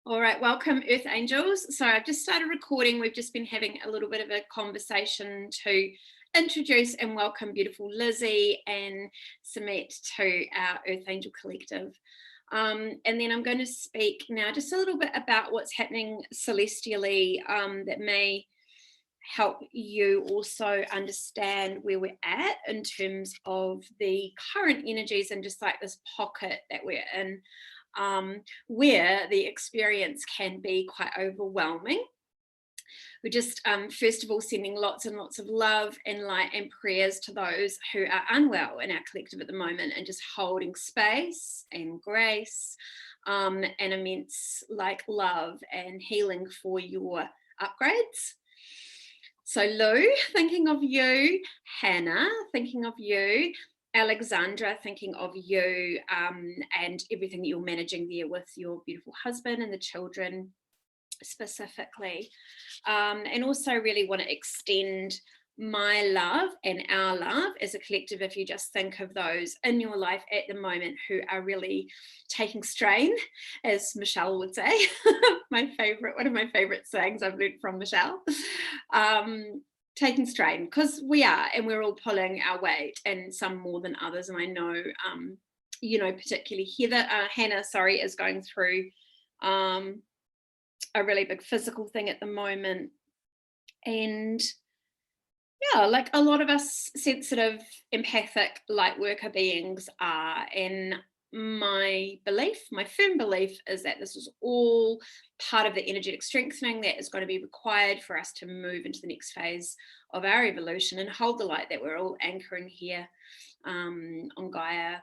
All right, welcome Earth Angels. So I've just started recording. We've just been having a little bit of a conversation to introduce and welcome beautiful Lizzie and Samet to our Earth Angel Collective. And then I'm going to speak now just a little bit about what's happening celestially that may help you also understand where we're at in terms of the current energies and just like this pocket that we're in, where the experience can be quite overwhelming. We're just first of all sending lots and lots of love and light and prayers to those who are unwell in our collective at the moment, and just holding space and grace and immense love and healing for your upgrades. So Lou, thinking of you. Hannah, thinking of you. Alexandra, thinking of you, and everything that you're managing there with your beautiful husband and the children specifically. And also really want to extend my love and our love as a collective, if you just think of those in your life at the moment who are really taking strain, as Michelle would say. One of my favorite sayings I've learned from Michelle. Taking strain, because we are, and we're all pulling our weight, and some more than others. And I know, particularly Hannah, is going through a really big physical thing at the moment. And yeah, like a lot of us sensitive, empathic, light worker beings are. And my firm belief is that this is all part of the energetic strengthening that is going to be required for us to move into the next phase of our evolution and hold the light that we're all anchoring here on Gaia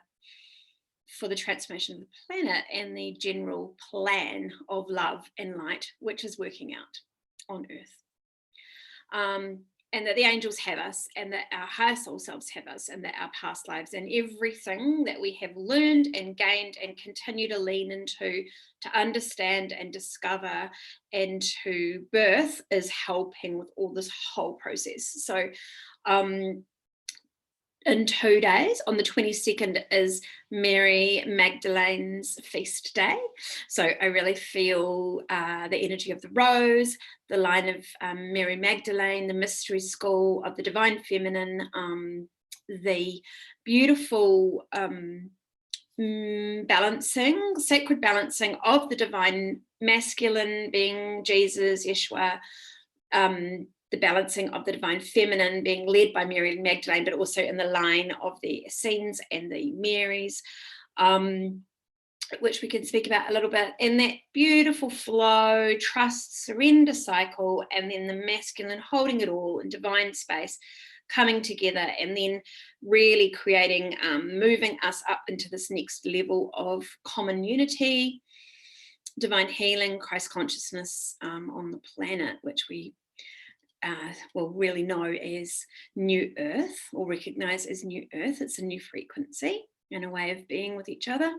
for the transformation of the planet and the general plan of love and light, which is working out on Earth. And that the angels have us, and that our higher soul selves have us, and that our past lives and everything that we have learned and gained and continue to lean into, to understand and discover and to birth, is helping with all this whole process. So in 2 days, on the 22nd, is Mary Magdalene's feast day. So I really feel the energy of the rose, the line of Mary Magdalene, the mystery school of the divine feminine, the beautiful sacred balancing of the divine masculine being Jesus, Yeshua, the balancing of the divine feminine being led by Mary Magdalene, but also in the line of the Essenes and the Marys, which we can speak about a little bit, and that beautiful flow, trust, surrender cycle, and then the masculine holding it all in divine space, coming together, and then really creating, moving us up into this next level of common unity, divine healing, Christ consciousness on the planet, which we will really know as New Earth, or recognize as New Earth. It's a new frequency and a way of being with each other.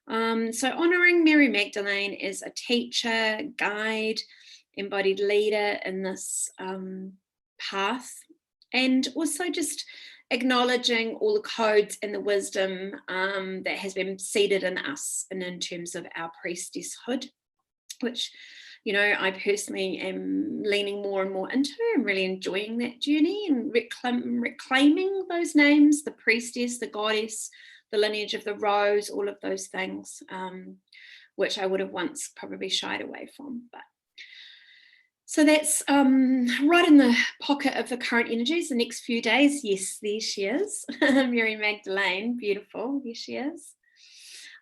So honoring Mary Magdalene as a teacher, guide, embodied leader in this path, and also just acknowledging all the codes and the wisdom that has been seeded in us, and in terms of our priestesshood, which I personally am leaning more and more into. I'm really enjoying that journey and reclaiming those names, the priestess, the goddess, the lineage of the rose, all of those things, which I would have once probably shied away from. But so that's right in the pocket of the current energies, the next few days. Yes, there she is. Mary Magdalene, beautiful. There she is.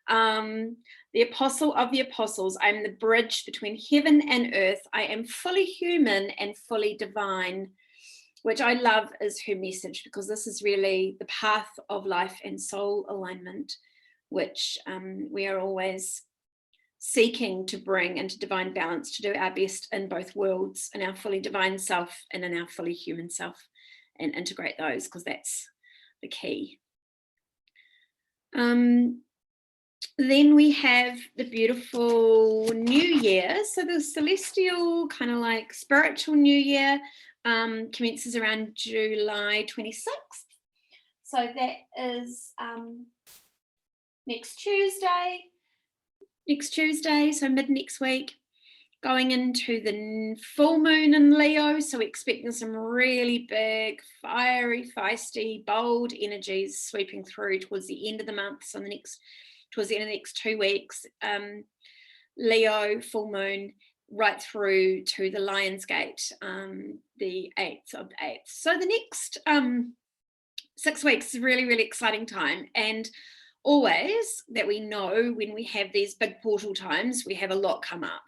The apostle of the apostles. I'm the bridge between heaven and earth. I am fully human and fully divine, which I love is her message, because this is really the path of life and soul alignment, which we are always seeking to bring into divine balance, to do our best in both worlds, in our fully divine self and in our fully human self, and integrate those, because that's the key. Then we have the beautiful New Year. So the celestial kind of like spiritual New Year commences around July 26th. So that is next Tuesday. next Tuesday, so mid next week, going into the full moon in Leo. So we're expecting some really big, fiery, feisty, bold energies sweeping through towards the end of the month. So towards the end of the next 2 weeks, Leo full moon right through to the Lion's Gate, the 8th of the 8th. So the next 6 weeks is a really, really exciting time. And always that we know when we have these big portal times, we have a lot come up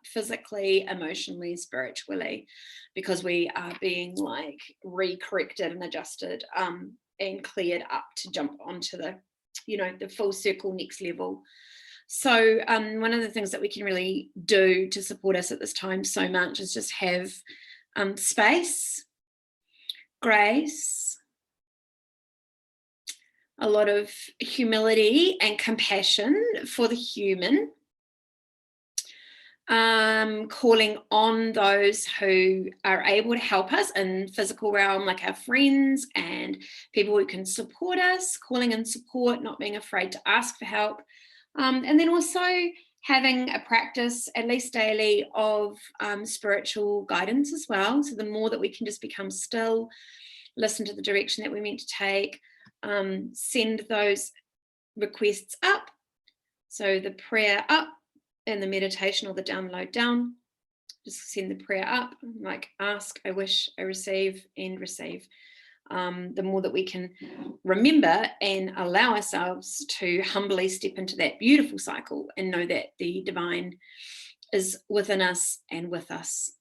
physically, emotionally, spiritually, because we are being like re-corrected and adjusted and cleared up to jump onto the, the full circle next level. So one of the things that we can really do to support us at this time so much is just have space, grace, a lot of humility and compassion for the human, calling on those who are able to help us in physical realm, like our friends and people who can support us, calling in support, not being afraid to ask for help. And then also having a practice, at least daily, of spiritual guidance as well. So the more that we can just become still, listen to the direction that we're meant to take, send those requests up. So the prayer up and the meditation or the download down, just send the prayer up, like ask, I wish, I receive, and receive. The more that we can remember and allow ourselves to humbly step into that beautiful cycle and know that the divine is within us and with us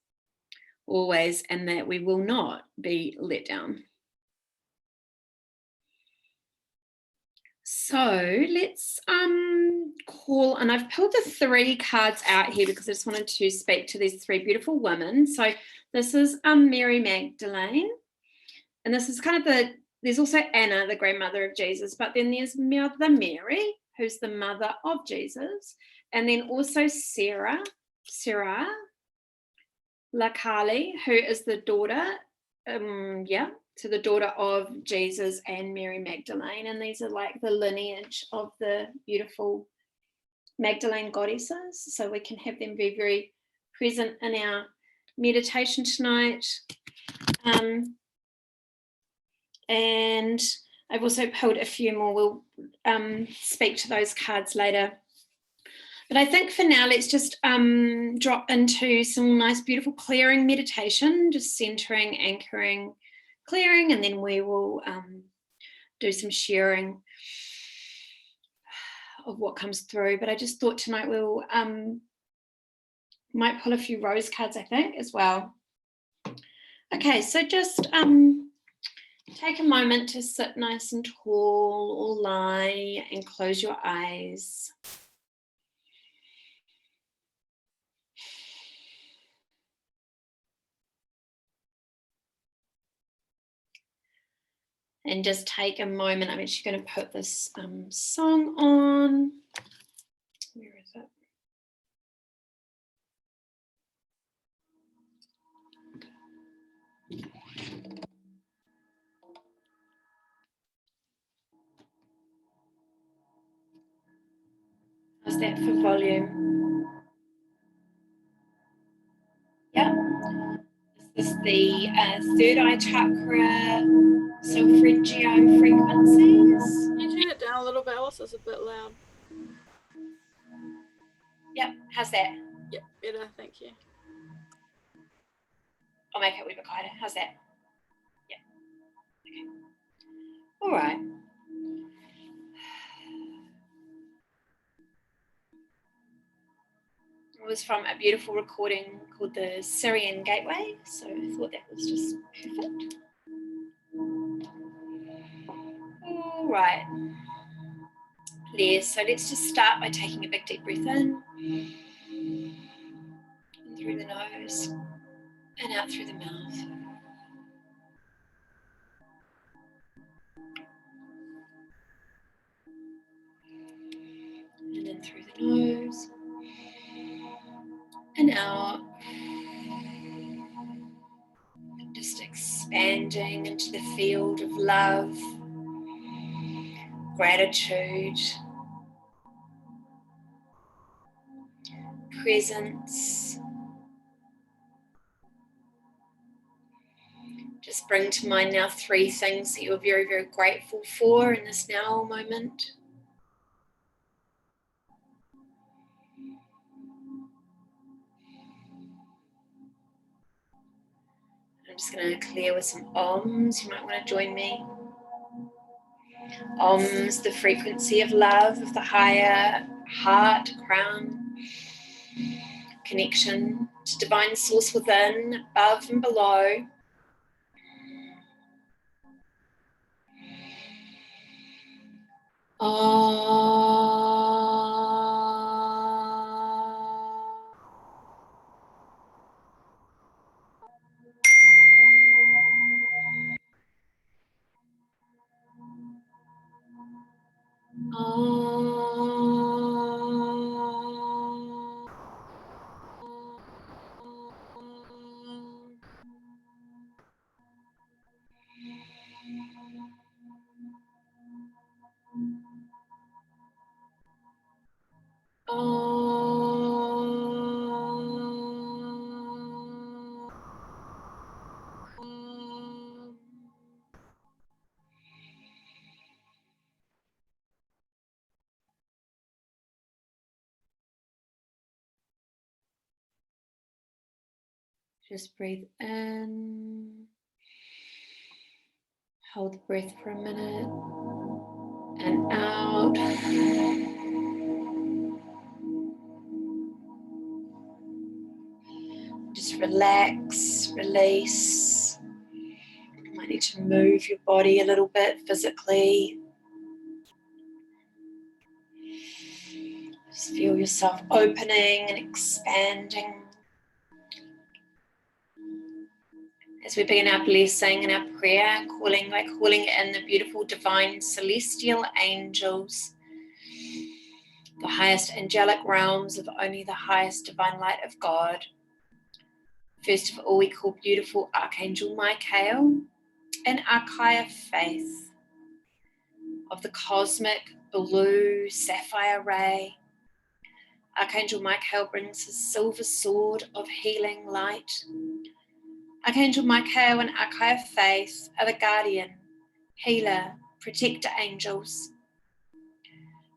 always, and that we will not be let down. So let's call, and I've pulled the 3 cards out here because I just wanted to speak to these 3 beautiful women. So this is Mary Magdalene. And this is kind of there's also Anna, the grandmother of Jesus, but then there's Mother Mary, who's the mother of Jesus. And then also Sarah Lakali, who is the daughter, so the daughter of Jesus and Mary Magdalene. And these are like the lineage of the beautiful Magdalene goddesses. So we can have them be very present in our meditation tonight. And I've also pulled a few more. We'll speak to those cards later. But I think for now, let's just drop into some nice, beautiful clearing meditation, just centering, anchoring, clearing, and then we will do some sharing of what comes through. But I just thought tonight we'll might pull a few rose cards, I think, as well. Okay, so just take a moment to sit nice and tall or lie and close your eyes. And just take a moment. I'm actually going to put this song on. Where is it? How's that for volume? Yeah. This is the third eye chakra, solfeggio frequencies. Can you turn it down a little bit, Alice? It's a bit loud. Yep. How's that? Yep, better, thank you. I'll make it a wee bit quieter. How's that? Yeah. Okay. All right. It was from a beautiful recording called the Syrian Gateway, so I thought that was just perfect. All right. There. So let's just start by taking a big deep breath in through the nose and out through the mouth. And in through the nose and out. Just expanding into the field of love, gratitude, presence. Just bring to mind now 3 things that you're very, very grateful for in this now moment. I'm just going to clear with some ohms. You might want to join me. Ohms, the frequency of love, of the higher heart, crown, connection to divine source within, above and below. Just breathe in, hold the breath for a minute, and out. Just relax, release. You might need to move your body a little bit physically. Just feel yourself opening and expanding. As we begin our blessing and our prayer, calling in the beautiful divine celestial angels, the highest angelic realms of only the highest divine light of God. First of all, we call beautiful Archangel Michael and Archaea Faith of the cosmic blue sapphire ray. Archangel Michael brings his silver sword of healing light. Archangel Michael and Archaea Faith are the guardian, healer, protector angels.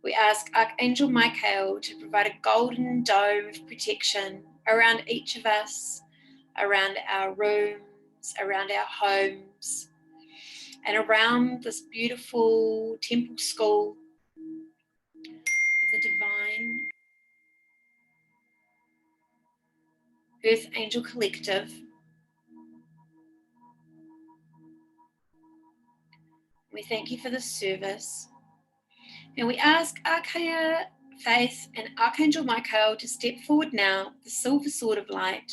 We ask Archangel Michael to provide a golden dome of protection around each of us, around our rooms, around our homes, and around this beautiful temple school of the divine EarthAngel Collective. We thank you for this service. And we ask Archaea Faith and Archangel Michael to step forward now, the silver sword of light,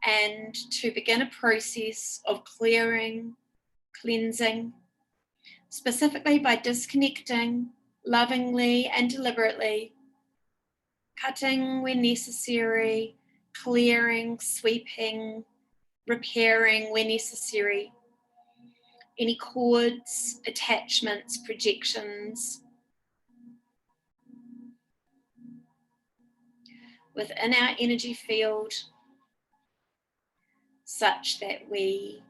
and to begin a process of clearing, cleansing, specifically by disconnecting lovingly and deliberately, cutting where necessary, clearing, sweeping, repairing where necessary, any cords, attachments, projections within our energy field, such that we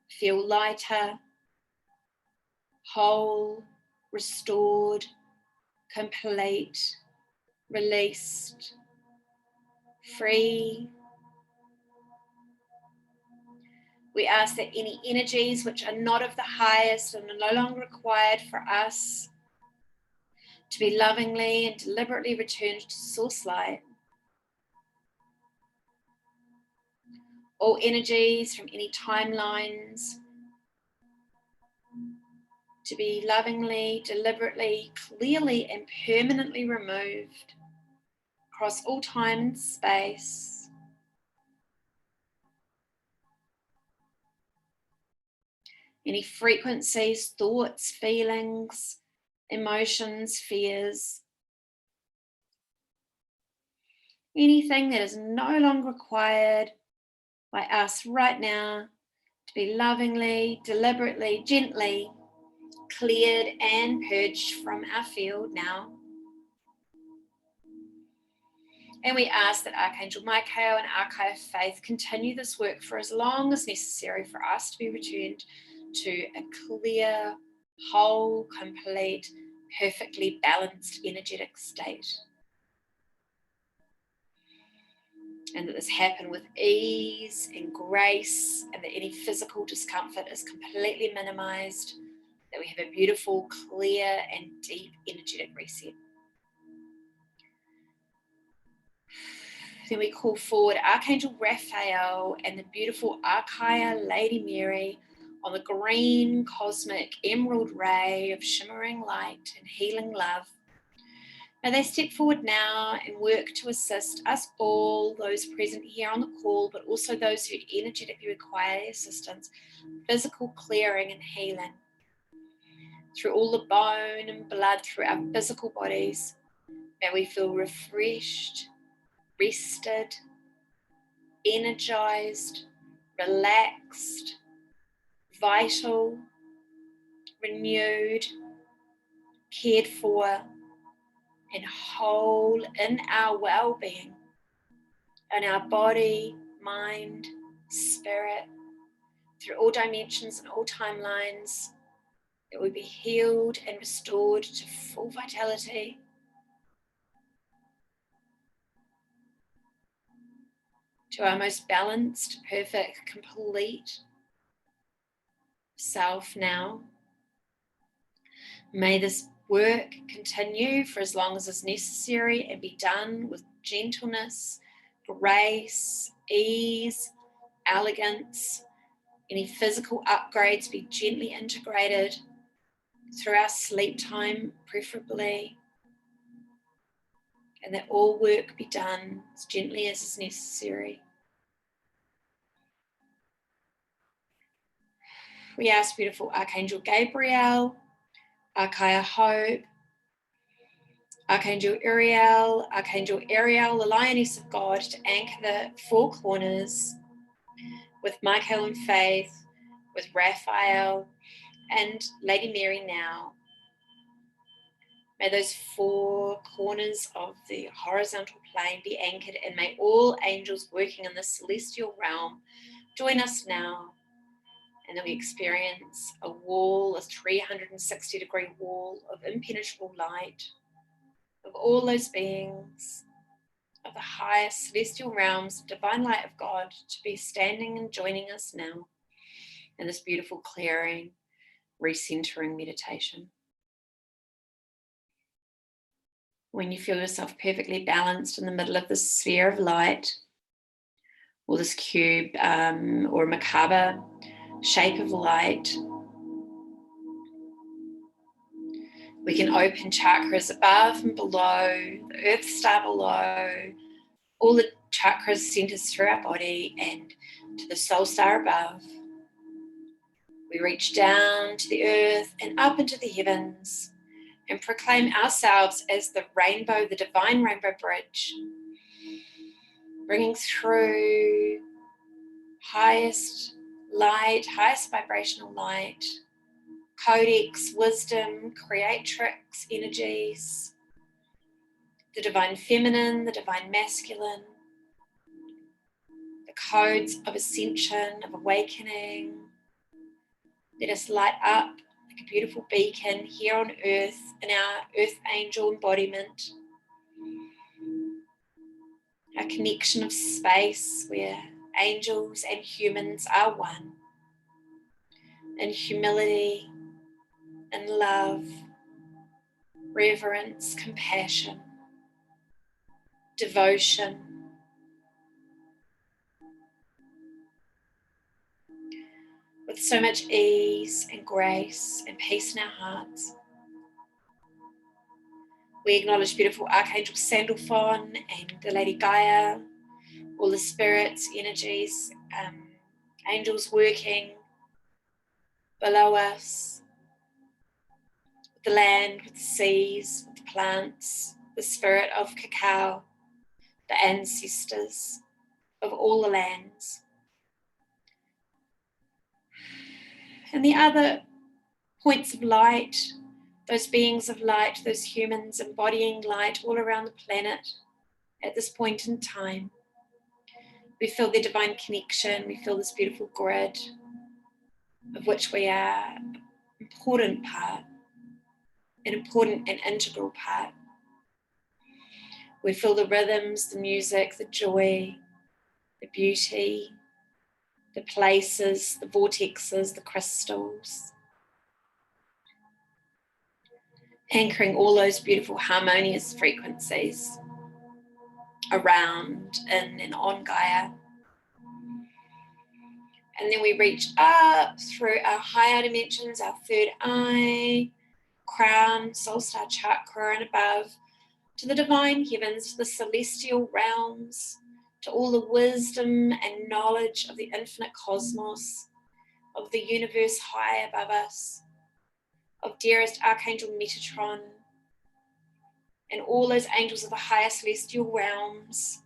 feel lighter, whole, restored, complete, released, free. We ask that any energies which are not of the highest and are no longer required for us to be lovingly and deliberately returned to source light. All energies from any timelines to be lovingly, deliberately, clearly, and permanently removed across all time and space. Any frequencies, thoughts, feelings, emotions, fears, anything that is no longer required by us right now to be lovingly, deliberately, gently cleared and purged from our field now. And we ask that Archangel Michael and Archive Faith continue this work for as long as necessary for us to be returned to a clear, whole, complete, perfectly balanced energetic state. And that this happen with ease and grace, and that any physical discomfort is completely minimized, that we have a beautiful, clear, and deep energetic reset. Then we call forward Archangel Raphael and the beautiful Archaea Lady Mary on the green cosmic emerald ray of shimmering light and healing love. May they step forward now and work to assist us all, those present here on the call, but also those who energetically require assistance, physical clearing and healing. Through all the bone and blood through our physical bodies, may we feel refreshed, rested, energized, relaxed, vital, renewed, cared for, and whole in our well-being, in our body, mind, spirit, through all dimensions and all timelines, that we be healed and restored to full vitality. To our most balanced, perfect, complete self now. May this work continue for as long as is necessary and be done with gentleness, grace, ease, elegance. Any physical upgrades be gently integrated through our sleep time, preferably, and that all work be done as gently as is necessary. We ask beautiful Archangel Gabriel, Archaea Hope, Archangel Uriel, the Lioness of God, to anchor the four corners with Michael and Faith, with Raphael and Lady Mary now. May those four corners of the horizontal plane be anchored, and may all angels working in the celestial realm join us now, and that we experience a 360-degree wall of impenetrable light of all those beings of the highest celestial realms, divine light of God, to be standing and joining us now in this beautiful clearing, recentering meditation. When you feel yourself perfectly balanced in the middle of this sphere of light, or this cube or macabre shape of light, we can open chakras above and below, the earth star below, all the chakras centers through our body, and to the soul star above. We reach down to the earth and up into the heavens and proclaim ourselves as the rainbow, the divine rainbow bridge, bringing through highest light, highest vibrational light, codex, wisdom, creatrix energies, the divine feminine, the divine masculine, the codes of ascension, of awakening. Let us light up like a beautiful beacon here on earth in our EarthAngel embodiment, our connection of space where angels and humans are one, in humility, in love, reverence, compassion, devotion, with so much ease and grace and peace in our hearts. We acknowledge beautiful Archangel Sandalphon and the Lady Gaia, all the spirits, energies, angels working below us, with the land, with the seas, with the plants, the spirit of cacao, the ancestors of all the lands. And the other points of light, those beings of light, those humans embodying light all around the planet, at this point in time. We feel the divine connection. We feel this beautiful grid of which we are an important part, an important and integral part. We feel the rhythms, the music, the joy, the beauty, the places, the vortexes, the crystals. Anchoring all those beautiful harmonious frequencies around, in and on Gaia. And then we reach up through our higher dimensions, our third eye, crown, soul star chakra, and above to the divine heavens, to the celestial realms, to all the wisdom and knowledge of the infinite cosmos, of the universe high above us, of dearest Archangel Metatron, and all those angels of the higher celestial realms,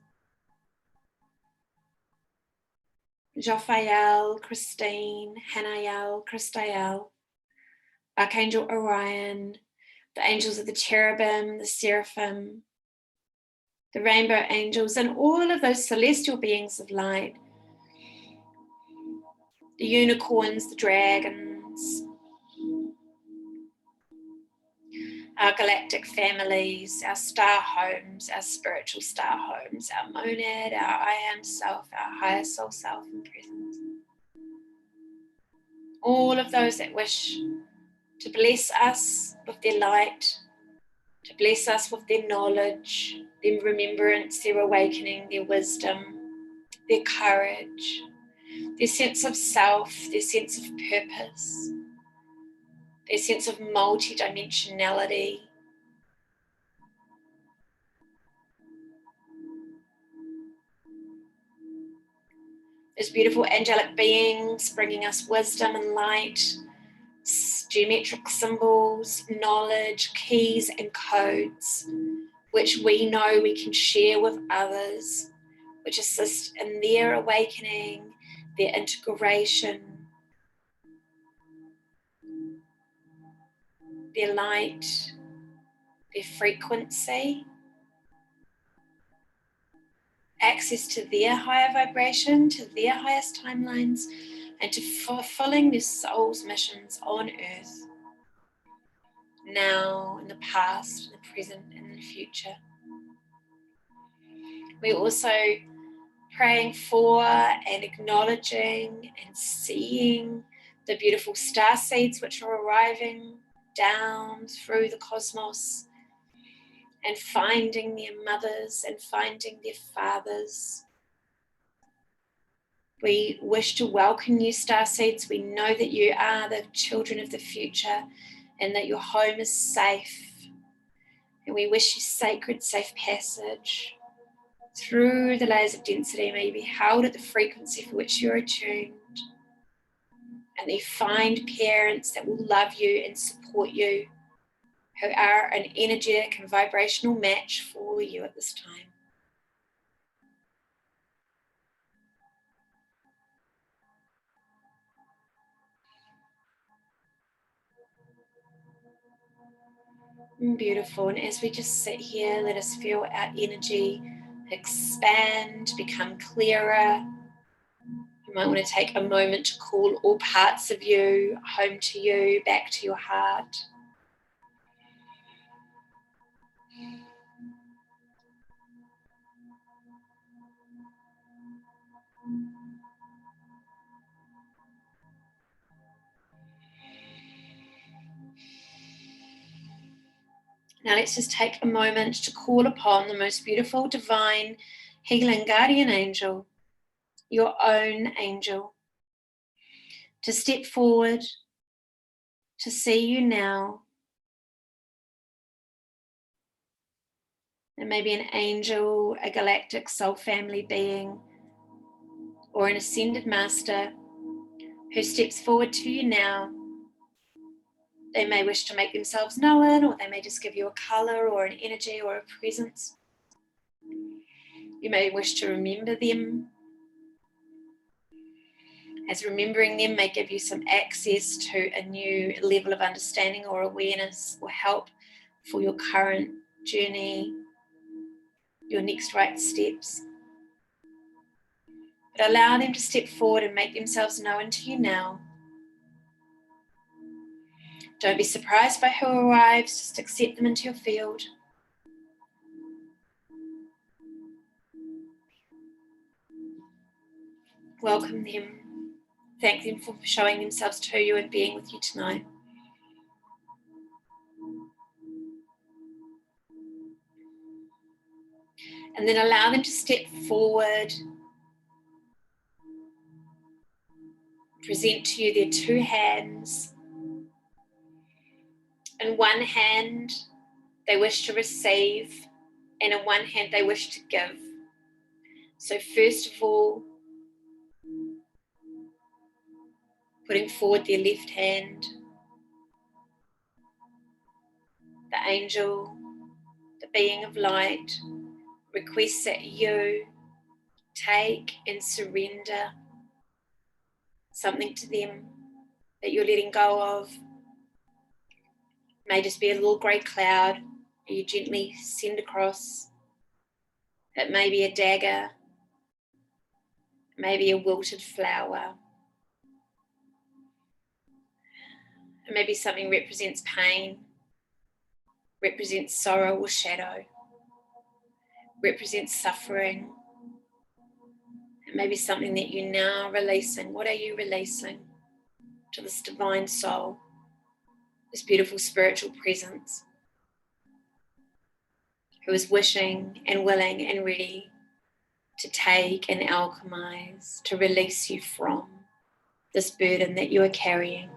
Jophael, Christine, Hanael, Christael, Archangel Orion, the angels of the cherubim, the seraphim, the rainbow angels, and all of those celestial beings of light, the unicorns, the dragons, our galactic families, our star homes, our spiritual star homes, our monad, our I am self, our higher soul self and presence. All of those that wish to bless us with their light, to bless us with their knowledge, their remembrance, their awakening, their wisdom, their courage, their sense of self, their sense of purpose, their sense of multidimensionality. Those beautiful angelic beings bringing us wisdom and light, geometric symbols, knowledge, keys and codes, which we know we can share with others, which assist in their awakening, their integration, their light, their frequency, access to their higher vibration, to their highest timelines, and to fulfilling their soul's missions on earth, now, in the past, in the present, and in the future. We're also praying for and acknowledging and seeing the beautiful star seeds which are arriving down through the cosmos and finding their mothers and finding their fathers. We wish to welcome you, star seeds. We know that you are the children of the future and that your home is safe. And we wish you sacred, safe passage through the layers of density. May you be held at the frequency for which you are attuned. And they find parents that will love you and support you, who are an energetic and vibrational match for you at this time. Beautiful. And as we just sit here, let us feel our energy expand, become clearer. You might want to take a moment to call all parts of you home to you, back to your heart. Now let's just take a moment to call upon the most beautiful, divine, healing guardian angel, your own angel, to step forward, to see you now. It may be an angel, a galactic soul family being, or an ascended master who steps forward to you now. They may wish to make themselves known, or they may just give you a colour or an energy or a presence. You may wish to remember them, as remembering them may give you some access to a new level of understanding or awareness or help for your current journey, your next right steps. But allow them to step forward and make themselves known to you now. Don't be surprised by who arrives, just accept them into your field. Welcome them. Thank them for showing themselves to you and being with you tonight. And then allow them to step forward. Present to you their two hands. In one hand, they wish to receive, and in one hand, they wish to give. So first of all, putting forward their left hand, the angel, the being of light, requests that you take and surrender something to them that you're letting go of. It may just be a little grey cloud that you gently send across. It may be a dagger, it may be a wilted flower. It may be something represents pain, represents sorrow or shadow, represents suffering. It may be something that you're now releasing. What are you releasing to this divine soul, this beautiful spiritual presence who is wishing and willing and ready to take and alchemize, to release you from this burden that you are carrying?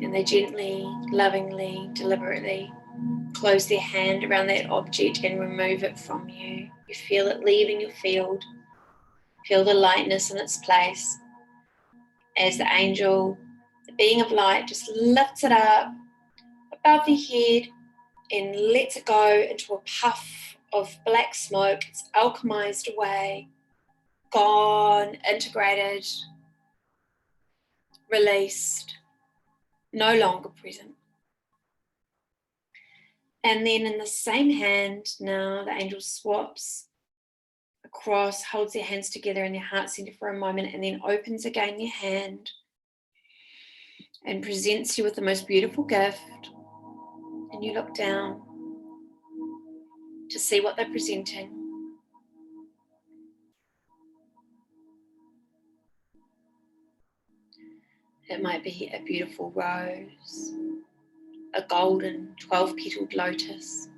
And they gently, lovingly, deliberately close their hand around that object and remove it from you. You feel it leaving your field. Feel the lightness in its place as the angel, the being of light, just lifts it up above their head and lets it go into a puff of black smoke. It's alchemized away, gone, integrated, released, no longer present. And then in the same hand, now the angel swaps across, holds their hands together in their heart center for a moment, and then opens again their hand and presents you with the most beautiful gift. And you look down to see what they're presenting. It might be a beautiful rose, a golden 12-petaled lotus.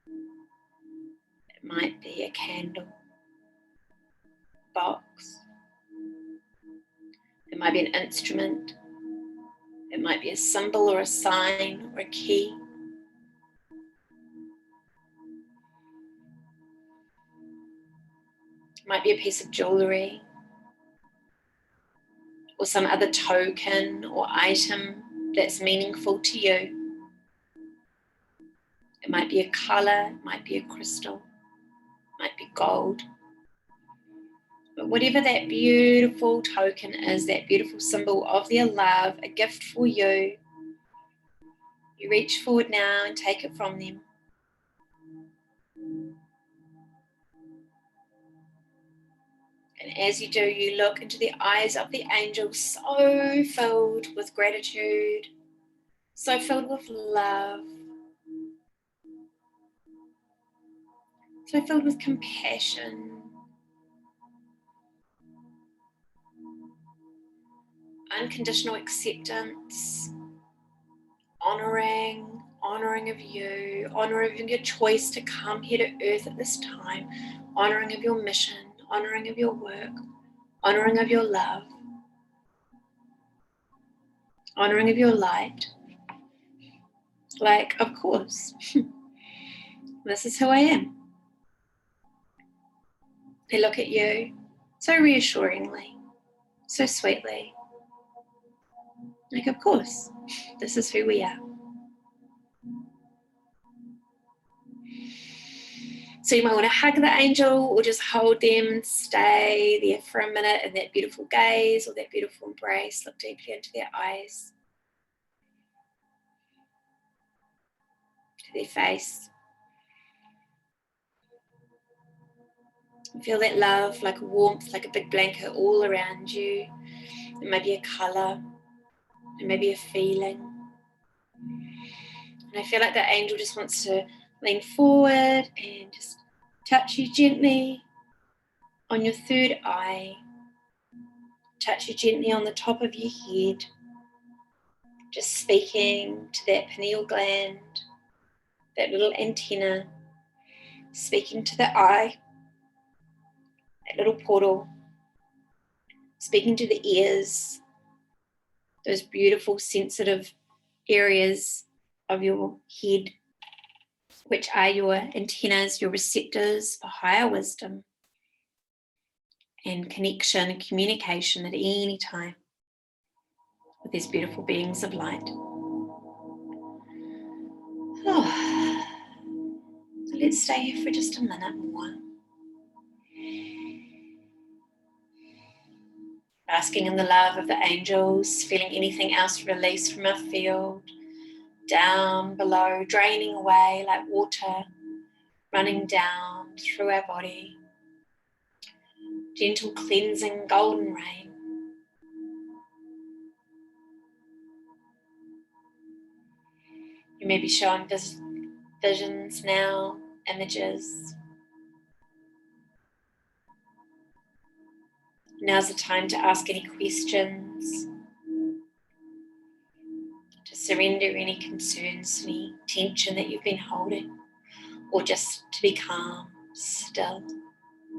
It might be a candle, box. It might be an instrument. It might be a symbol or a sign or a key. It might be a piece of jewelry or some other token or item that's meaningful to you. It might be a color, it might be a crystal, it might be gold. But whatever that beautiful token is, that beautiful symbol of their love, a gift for you, you reach forward now and take it from them. And as you do, you look into the eyes of the angel, so filled with gratitude, so filled with love, so filled with compassion, unconditional acceptance, honoring of you, honoring of your choice to come here to earth at this time, honoring of your mission, honoring of your work, honoring of your love, honoring of your light. Like, of course, this is who I am. They look at you so reassuringly, so sweetly. Like, of course, this is who we are. So you might want to hug the angel or just hold them and stay there for a minute in that beautiful gaze or that beautiful embrace. Look deeply into their eyes. their face. Feel that love like a warmth, like a big blanket all around you. It may be a colour, it may be a feeling. And I feel like that angel just wants to lean forward and just touch you gently on your third eye. Touch you gently on the top of your head. Just speaking to that pineal gland, that little antenna. Speaking to the eye, that little portal. Speaking to the ears, those beautiful sensitive areas of your head, which are your antennas, your receptors for higher wisdom and connection and communication at any time with these beautiful beings of light. Oh. So let's stay here for just a minute more. Basking in the love of the angels, feeling anything else released from our field, down below, draining away like water, running down through our body. Gentle cleansing golden rain. You may be shown visions now, images. Now's the time to ask any questions, to surrender any concerns, any tension that you've been holding, or just to be calm, still,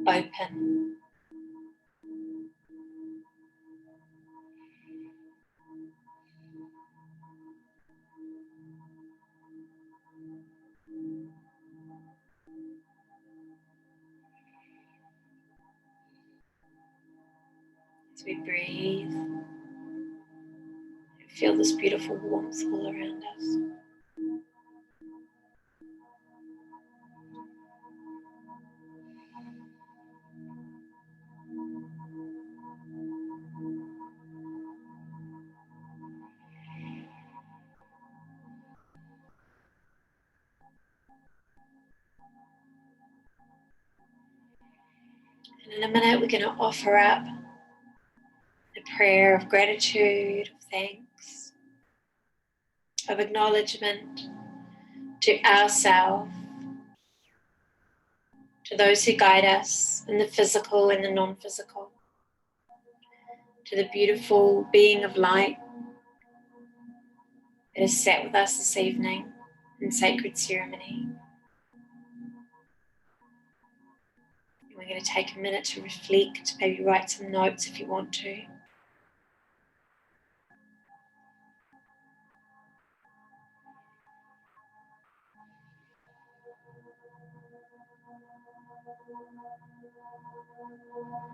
open. As we breathe, feel this beautiful warmth all around us. And in a minute, we're going to offer up a prayer of gratitude, of thanks, of acknowledgement to ourselves, to those who guide us in the physical and the non-physical, to the beautiful being of light that has sat with us this evening in sacred ceremony. And we're going to take a minute to reflect, maybe write some notes if you want to.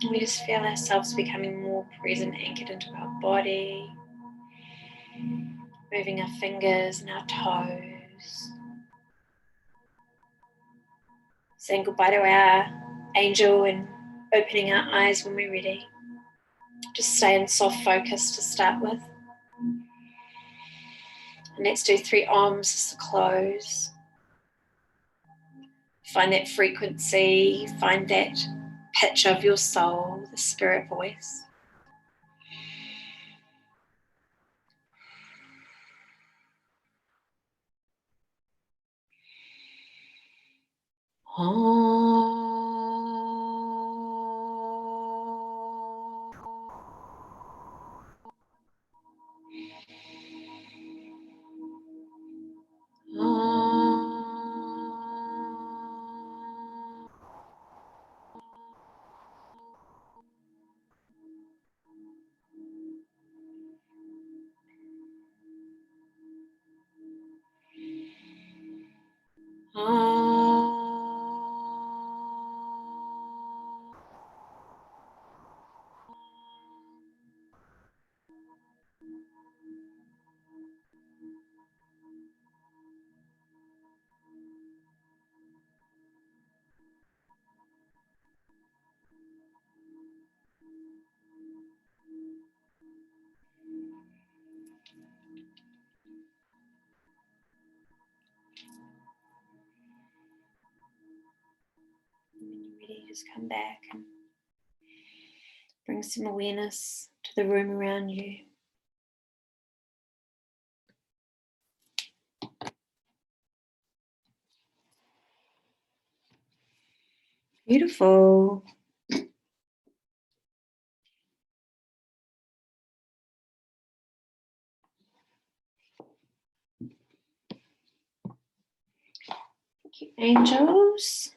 And we just feel ourselves becoming more present, anchored into our body, moving our fingers and our toes, saying goodbye to our angel and opening our eyes when we're ready. Just stay in soft focus to start with. And let's do 3 ohms as the close. Find that frequency, find that pitch of your soul, the spirit voice. When you're ready, just come back and bring some awareness to the room around you. Beautiful. Thank you, angels.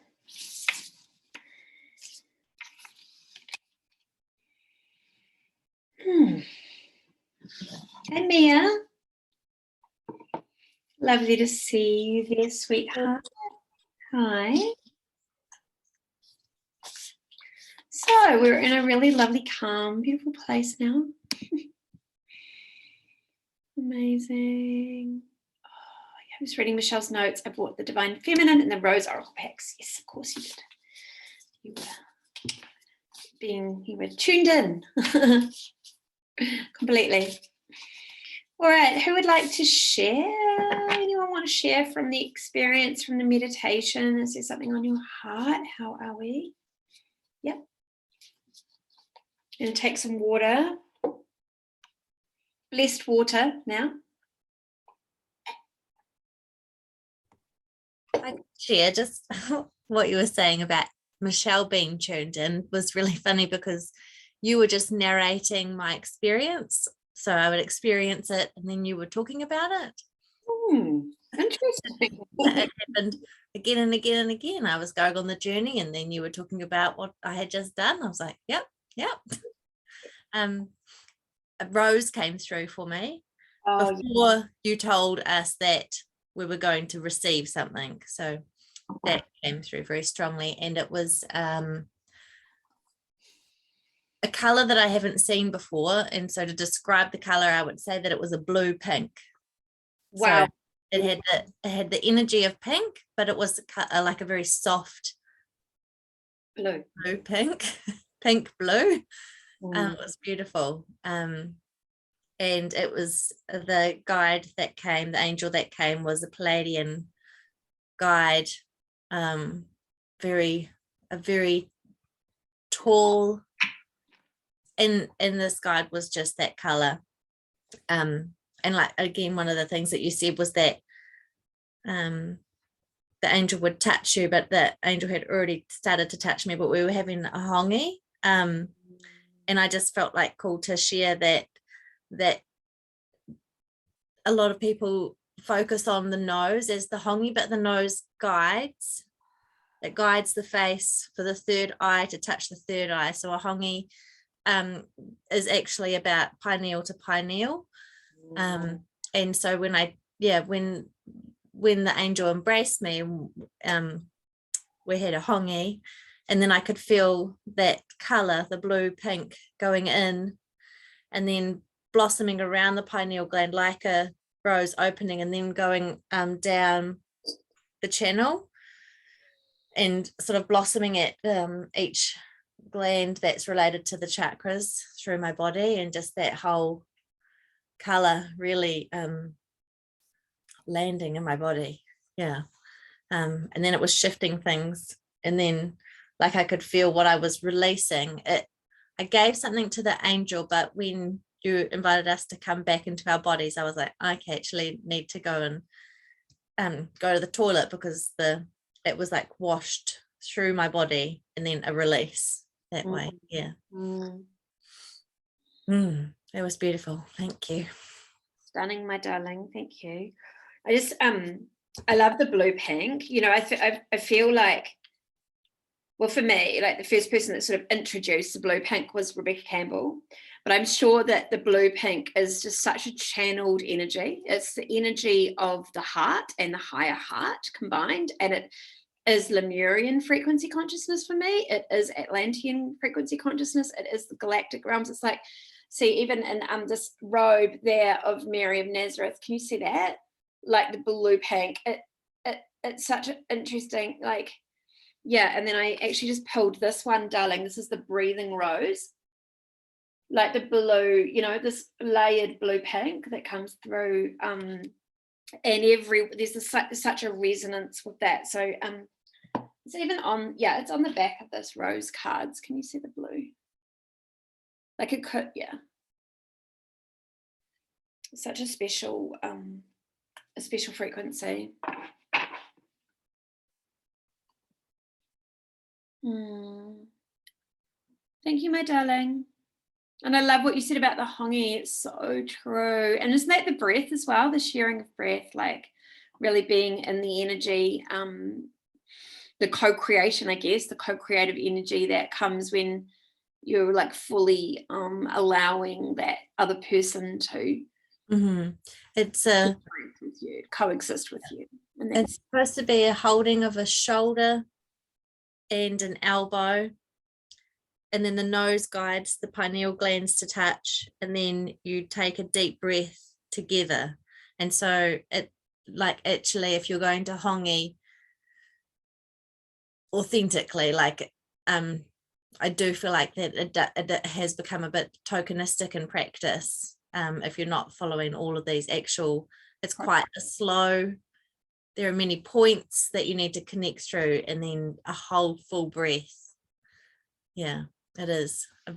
Hey, Mia. Lovely to see you there, sweetheart. Hi. So we're in a really lovely, calm, beautiful place now. Amazing. Oh, yeah, I was reading Michelle's notes. I bought the Divine Feminine and the Rose Oracle packs. Yes, of course you did. You were tuned in completely. All right, who would like to share? Anyone want to share from the experience, from the meditation? Is there something on your heart? How are we? Yep. Gonna take some water. Blessed water now. I could share just what you were saying about Michelle being tuned in was really funny because you were just narrating my experience. So I would experience it and then you were talking about it. Interesting. It happened again and again and again. I was going on the journey and then you were talking about what I had just done. I was like, yep. A rose came through for me before you told us that we were going to receive something. So that came through very strongly. And it was a color that I haven't seen before. And so to describe the color, I would say that it was a blue pink. Wow. So it had the energy of pink, but it was like a very soft blue pink, pink blue. It was beautiful. And it was the guide that came, the angel that came was a Palladian guide, a very tall, and this guide was just that color. And like, again, one of the things that you said was that the angel would touch you, but the angel had already started to touch me, but we were having a hongi. And I just felt like called to share that a lot of people focus on the nose as the hongi, but the nose guides the face for the third eye to touch the third eye. So a hongi is actually about pineal to pineal. And so when the angel embraced me, we had a hongi, and then I could feel that color, the blue pink, going in and then blossoming around the pineal gland like a rose opening, and then going down the channel and sort of blossoming at each gland that's related to the chakras through my body, and just that whole color really landing in my body. And then it was shifting things, and then like I could feel what I was releasing. I gave something to the angel, but when you invited us to come back into our bodies, I was like, I actually need to go and go to the toilet, because it was like washed through my body and then a release that way. It was beautiful. Thank you. Stunning, my darling. Thank you. I love the blue pink. I feel like, well, for me, like the first person that sort of introduced the blue pink was Rebecca Campbell, but I'm sure that the blue pink is just such a channeled energy. It's the energy of the heart and the higher heart combined, and it is Lemurian frequency consciousness for me. It is Atlantean frequency consciousness. It is the galactic realms. It's like, see, even in this robe there of Mary of Nazareth, can you see that? Like the blue pink. It's such an interesting, like, yeah. And then I actually just pulled this one, darling. This is the breathing rose. Like the blue, this layered blue pink that comes through. And there's such a resonance with that. So It's even on, yeah, it's on the back of this rose cards. Can you see the blue? Like it could, yeah. Such a special frequency. Thank you, my darling. And I love what you said about the hongi. It's so true. And isn't that the breath as well? The sharing of breath, like really being in the energy, the co-creation, I guess, the co-creative energy that comes when you're like fully allowing that other person to it's with you, coexist with you. And it's supposed to be a holding of a shoulder and an elbow, and then the nose guides the pineal glands to touch, and then you take a deep breath together. And so it, like, actually, if you're going to hongi authentically, like I do feel like that it has become a bit tokenistic in practice. If you're not following all of these actual, it's quite a slow, there are many points that you need to connect through, and then a whole full breath. Yeah, it is it's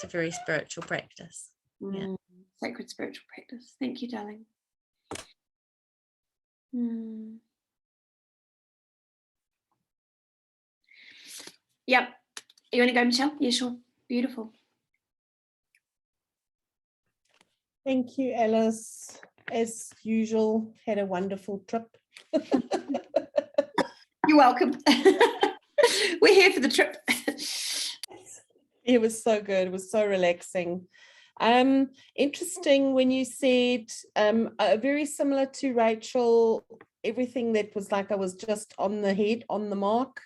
a very spiritual practice. Yeah. Sacred spiritual practice. Thank you, darling. Yep. You want to go, Michelle? Yeah, sure. Beautiful. Thank you, Alice. As usual, had a wonderful trip. You're welcome. We're here for the trip. It was so good. It was so relaxing. Interesting when you said very similar to Rachel, everything that was like I was just on the head, on the mark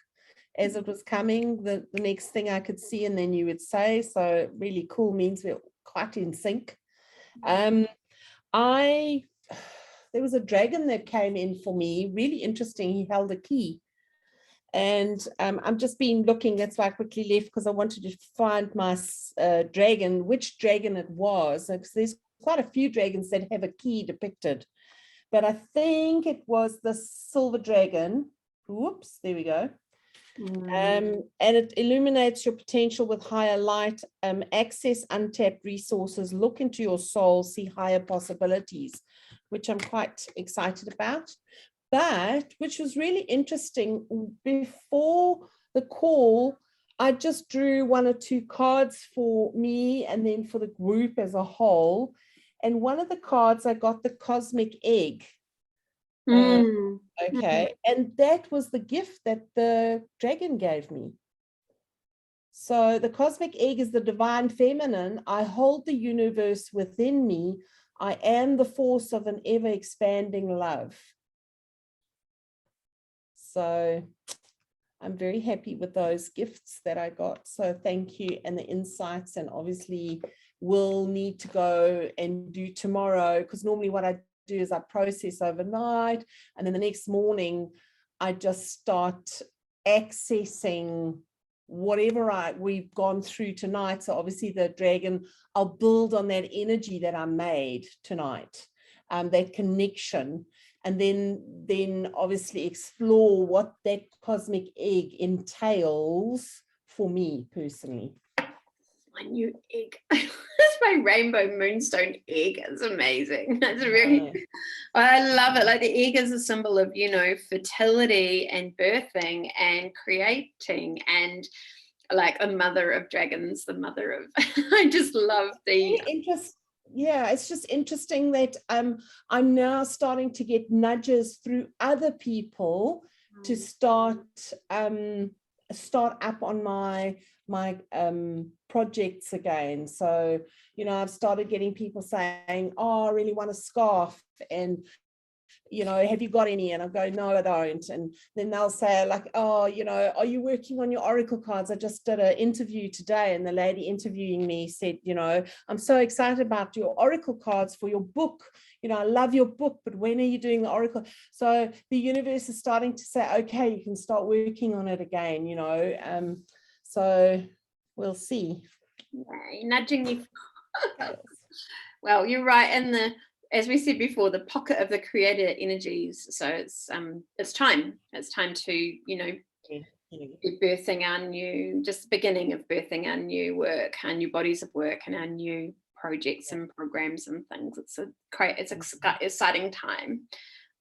as it was coming, the next thing I could see, and then you would say, so really cool, means we're quite in sync. There was a dragon that came in for me, really interesting. He held a key. And I've just been looking, that's why I quickly left, because I wanted to find my dragon, which dragon it was, because there's quite a few dragons that have a key depicted. But I think it was the silver dragon. Whoops, there we go. And it illuminates your potential with higher light, access untapped resources, look into your soul, see higher possibilities, which I'm quite excited about. But which was really interesting, before the call, I just drew 1 or 2 cards for me and then for the group as a whole. And one of the cards, I got the cosmic egg. Okay, and that was the gift that the dragon gave me. So the cosmic egg is the divine feminine. I hold the universe within me. I am the force of an ever expanding love. So I'm very happy with those gifts that I got. So thank you, and the insights, and obviously we'll need to go and do tomorrow, because normally what I do is I process overnight, and then the next morning I just start accessing whatever we've gone through tonight. So obviously the dragon, I'll build on that energy that I made tonight, that connection, and then obviously explore what that cosmic egg entails for me personally. My new egg. That's my rainbow moonstone egg. It's amazing. It's really, I love it. Like the egg is a symbol of, you know, fertility and birthing and creating, and like a mother of dragons, the mother of, I just love the yeah, it's just interesting that I'm now starting to get nudges through other people to start up on my projects again. So, you know, I've started getting people saying, oh, I really want a scarf, and you know, have you got any? And I go, no, I don't. And then they'll say like, oh, you know, are you working on your oracle cards? I just did an interview today, and the lady interviewing me said, you know, I'm so excited about your oracle cards for your book. You know, I love your book, but when are you doing the oracle? So the universe is starting to say, okay, you can start working on it again, you know. So we'll see. nudging you. Well, you're right. as we said before, the pocket of the creator energies. So it's time to, you know, be birthing our new, just beginning of birthing our new work, our new bodies of work, and our new projects and programs and things. It's an exciting time.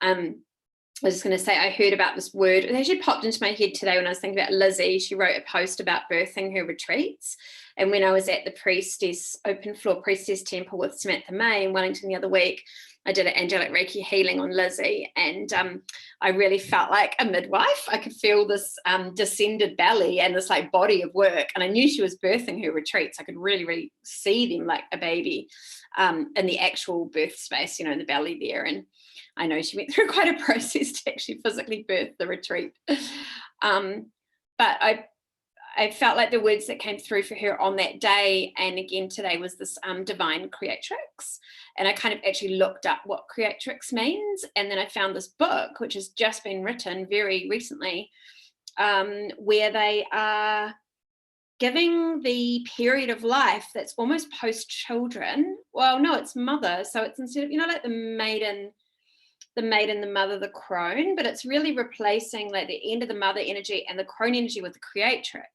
I was just going to say, I heard about this word. It actually popped into my head today when I was thinking about Lizzie. She wrote a post about birthing her retreats. And when I was at the Priestess, Open Floor Priestess Temple with Samantha May in Wellington the other week, I did an angelic Reiki healing on Lizzie, and I really felt like a midwife. I could feel this descended belly and this like body of work, and I knew she was birthing her retreats. I could really, really see them like a baby in the actual birth space, you know, in the belly there. And I know she went through quite a process to actually physically birth the retreat. But I felt like the words that came through for her on that day and again today was this divine creatrix. And I kind of actually looked up what creatrix means. And then I found this book, which has just been written very recently, where they are giving the period of life that's almost post-children. Well, no, it's mother. So it's instead of, you know, like the maiden, the mother, the crone, but it's really replacing like the end of the mother energy and the crone energy with the creatrix.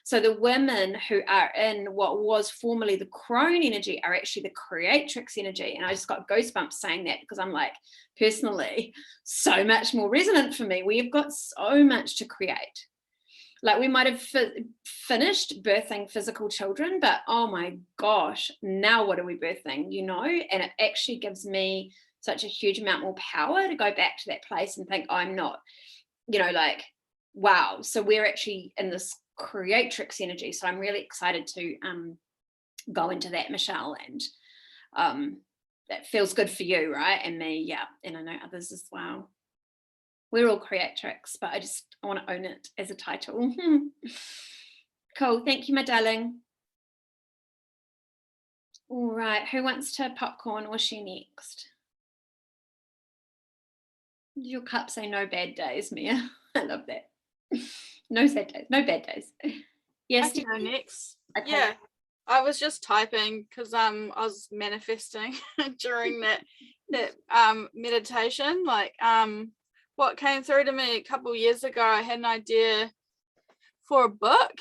So the women who are in what was formerly the crone energy are actually the creatrix energy. And I just got goosebumps saying that, because I'm like, personally, so much more resonant for me. We've got so much to create. Like we might have finished birthing physical children, but oh my gosh, now what are we birthing, you know? And it actually gives me such a huge amount more power to go back to that place and think, oh, I'm not, you know, like, wow. So we're actually in this creatrix energy. So I'm really excited to go into that, Michelle, and that feels good for you, right? And me, yeah, and I know others as well. We're all creatrix, but I want to own it as a title. Cool, thank you, my darling. All right, who wants to popcorn or she next? Your cup say no bad days, Mia. I love that. No sad days, no bad days. Yes, I can go next. Okay. Yeah, I was just typing because I was manifesting during that meditation. Like what came through to me a couple of years ago, I had an idea for a book,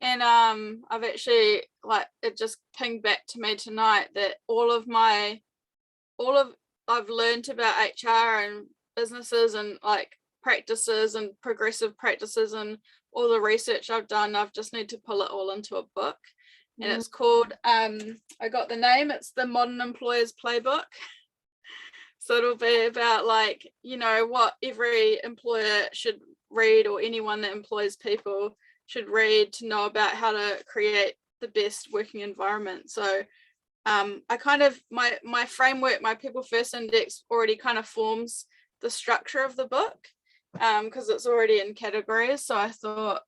and I've actually, like, it just pinged back to me tonight that I've learned about HR and businesses and like practices and progressive practices and all the research I've done, I've just need to pull it all into a book. And it's called, I got the name, it's the Modern Employer's Playbook. So it'll be about, like, you know, what every employer should read, or anyone that employs people should read, to know about how to create the best working environment. So I kind of, my framework, my People First Index already kind of forms the structure of the book, because it's already in categories. So I thought,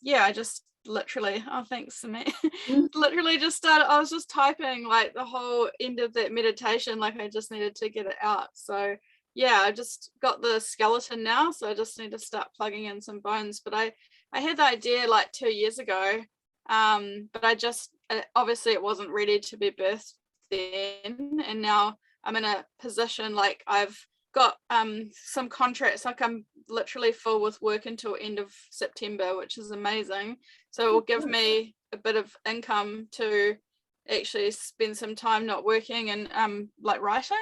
yeah, I just literally, oh, thanks, Samit. Literally just started, I was just typing like the whole end of that meditation, like I just needed to get it out. So yeah, I just got the skeleton now, so I just need to start plugging in some bones. But I had the idea like 2 years ago, but I just, obviously it wasn't ready to be birthed then, and now I'm in a position, like I've got some contracts, like I'm literally full with work until end of September, which is amazing. So it will give me a bit of income to actually spend some time not working and like writing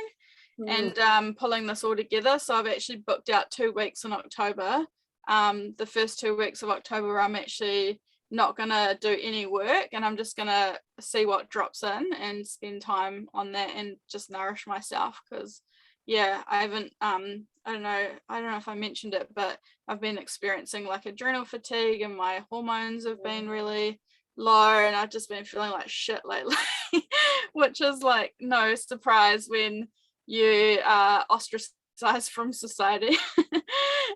and pulling this all together. So I've actually booked out 2 weeks in October. The first 2 weeks of October I'm actually not gonna do any work, and I'm just gonna see what drops in and spend time on that and just nourish myself. Because yeah, I haven't I don't know if I mentioned it, but I've been experiencing like adrenal fatigue, and my hormones have been really low, and I've just been feeling like shit lately. Which is like no surprise when you are ostracized from society.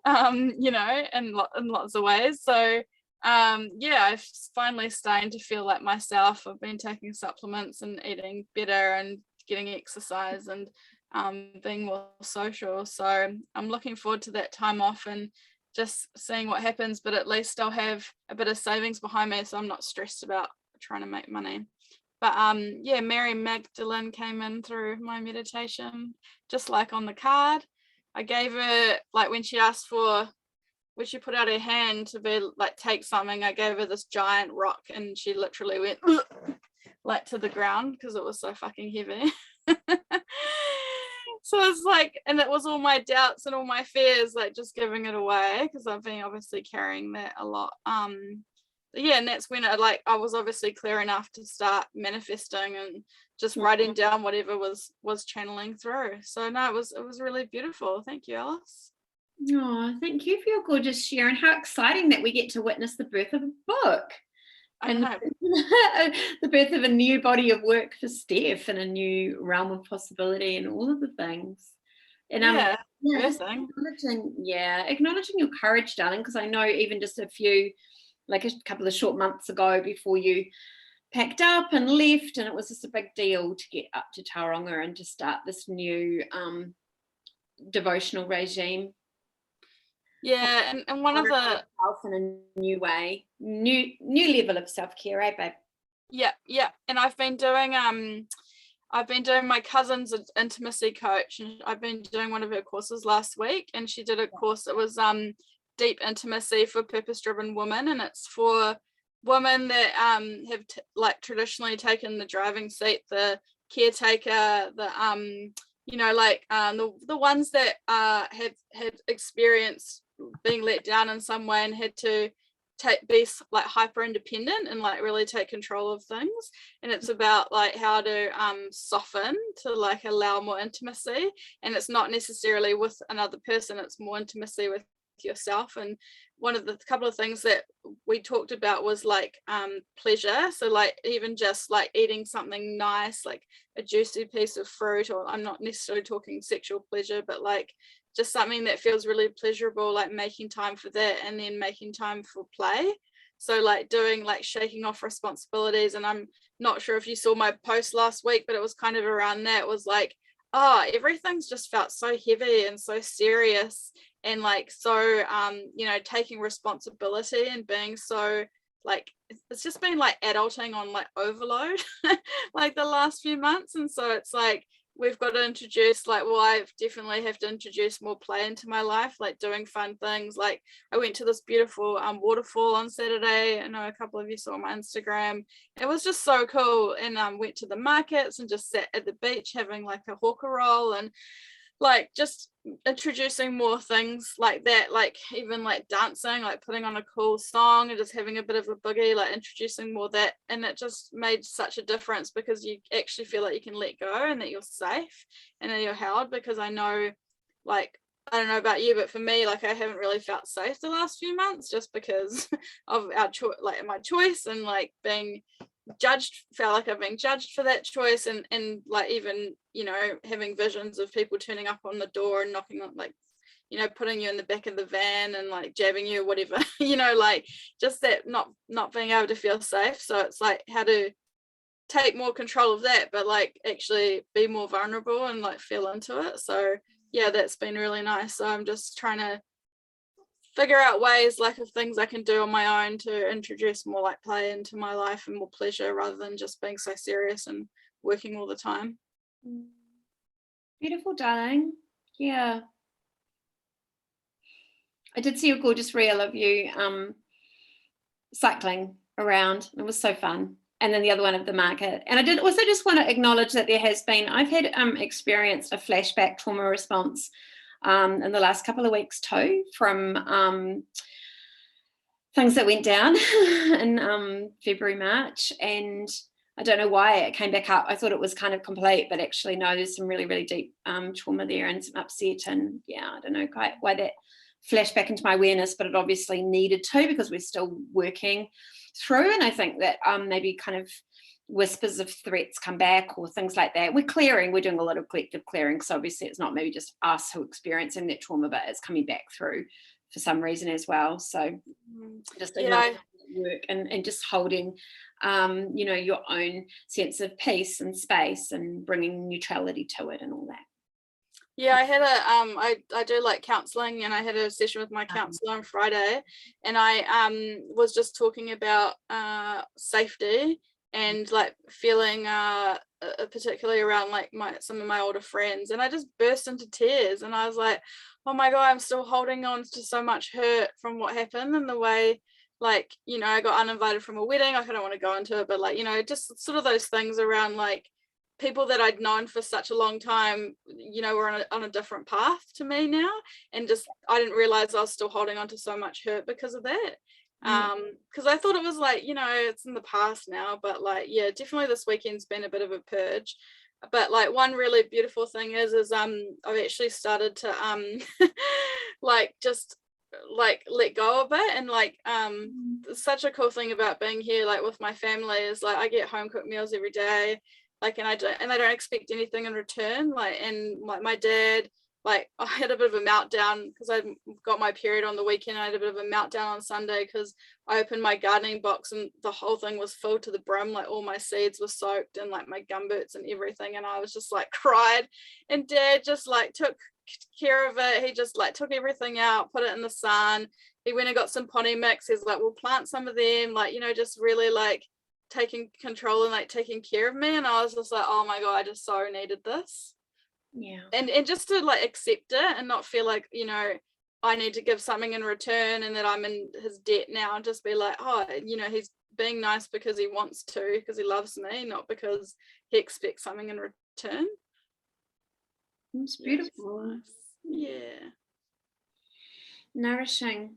You know, in lots of ways. So yeah, I'm finally starting to feel like myself. I've been taking supplements and eating better and getting exercise and being more social. So I'm looking forward to that time off and just seeing what happens, but at least I'll have a bit of savings behind me, so I'm not stressed about trying to make money. But yeah, Mary Magdalene came in through my meditation, just like on the card. I gave her, like when she asked for, when she put out her hand to be like take something, I gave her this giant rock and she literally went like to the ground because it was so fucking heavy. So it's like, and it was all my doubts and all my fears, like just giving it away, because I've been obviously carrying that a lot. Yeah, and that's when I was obviously clear enough to start manifesting and just writing down whatever was channeling through. So no, it was really beautiful. Thank you, Alice. Oh, thank you for your gorgeous share, and how exciting that we get to witness the birth of a book. And the birth of a new body of work for Steph and a new realm of possibility and all of the things. And acknowledging your courage, darling, because I know even just a couple of short months ago before you packed up and left, and it was just a big deal to get up to Tauranga and to start this new devotional regime. Yeah, and one of the in a new way, new level of self-care, eh, babe? Yeah, and I've been doing my cousin's intimacy coach, and I've been doing one of her courses last week, and she did a course that was deep intimacy for purpose-driven women, and it's for women that have traditionally taken the driving seat, the caretaker, the the ones that have had experienced being let down in some way and had to be like hyper independent and like really take control of things. And it's about like how to soften to like allow more intimacy, and it's not necessarily with another person, it's more intimacy with yourself. And one of the couple of things that we talked about was like pleasure, so like even just like eating something nice, like a juicy piece of fruit, or I'm not necessarily talking sexual pleasure, but like just something that feels really pleasurable, like making time for that, and then making time for play. So like doing like shaking off responsibilities. And I'm not sure if you saw my post last week, but it was kind of around that. It was like, oh, everything's just felt so heavy and so serious, and like so taking responsibility and being so like, it's just been like adulting on like overload like the last few months. And so it's like we've got to introduce I definitely have to introduce more play into my life, like doing fun things. Like I went to this beautiful waterfall on Saturday. I know a couple of you saw my Instagram. It was just so cool. And went to the markets and just sat at the beach having like a hawker roll, and like just introducing more things like that, like even like dancing, like putting on a cool song and just having a bit of a boogie, like introducing more that. And it just made such a difference, because you actually feel like you can let go and that you're safe and that you're held. Because I know, like, I don't know about you, but for me, like I haven't really felt safe the last few months, just because of my choice, and like being felt like I've been judged for that choice, and like even having visions of people turning up on the door and knocking on, like putting you in the back of the van and like jabbing you or whatever, like just that not being able to feel safe. So it's like how to take more control of that, but like actually be more vulnerable and like feel into it. So yeah, that's been really nice. So I'm just trying to figure out ways like of things I can do on my own to introduce more like play into my life and more pleasure, rather than just being so serious and working all the time. Beautiful, darling. Yeah, I did see a gorgeous reel of you cycling around. It was so fun. And then the other one of the market. And I did also just want to acknowledge that I've had experienced a flashback trauma response in the last couple of weeks too, from things that went down in February, March. And I don't know why it came back up. I thought it was kind of complete, but actually no, there's some really, really deep trauma there and some upset. And yeah, I don't know quite why that flashed back into my awareness, but it obviously needed to, because we're still working through. And I think that maybe kind of whispers of threats come back or things like that. We're doing a lot of collective clearing, so obviously it's not maybe just us who are experiencing that trauma, but it's coming back through for some reason as well. So just work and just holding your own sense of peace and space and bringing neutrality to it and all that. Yeah, I had I do like counseling, and I had a session with my counselor on Friday, and I was just talking about safety and like feeling particularly around like some of my older friends, and I just burst into tears, and I was like, oh my God, I'm still holding on to so much hurt from what happened, and the way, like, you know, I got uninvited from a wedding. I don't want to go into it, but like, you know, just sort of those things around like people that I'd known for such a long time, you know, were on a different path to me now, and just I didn't realize I was still holding on to so much hurt because of that. Because I thought it was like, you know, it's in the past now, but like, yeah, definitely this weekend's been a bit of a purge. But like one really beautiful thing is I've actually started to like just like let go of it, and like such a cool thing about being here like with my family is like I get home cooked meals every day, like, and I don't expect anything in return, like, and my dad, like, I had a bit of a meltdown because I got my period on the weekend. I had a bit of a meltdown on Sunday because I opened my gardening box and the whole thing was filled to the brim, like all my seeds were soaked and like my gumboots and everything, and I was just like cried, and Dad just like took care of it. He just like took everything out, put it in the sun. He went and got some potting mix. He's like, we'll plant some of them, like, you know, just really like taking control and like taking care of me. And I was just like, oh my God, I just so needed this. Yeah. And just to like accept it and not feel like, you know, I need to give something in return and that I'm in his debt now, and just be like, oh, you know, he's being nice because he wants to, because he loves me, not because he expects something in return. It's beautiful. Nice. Yeah. Nourishing.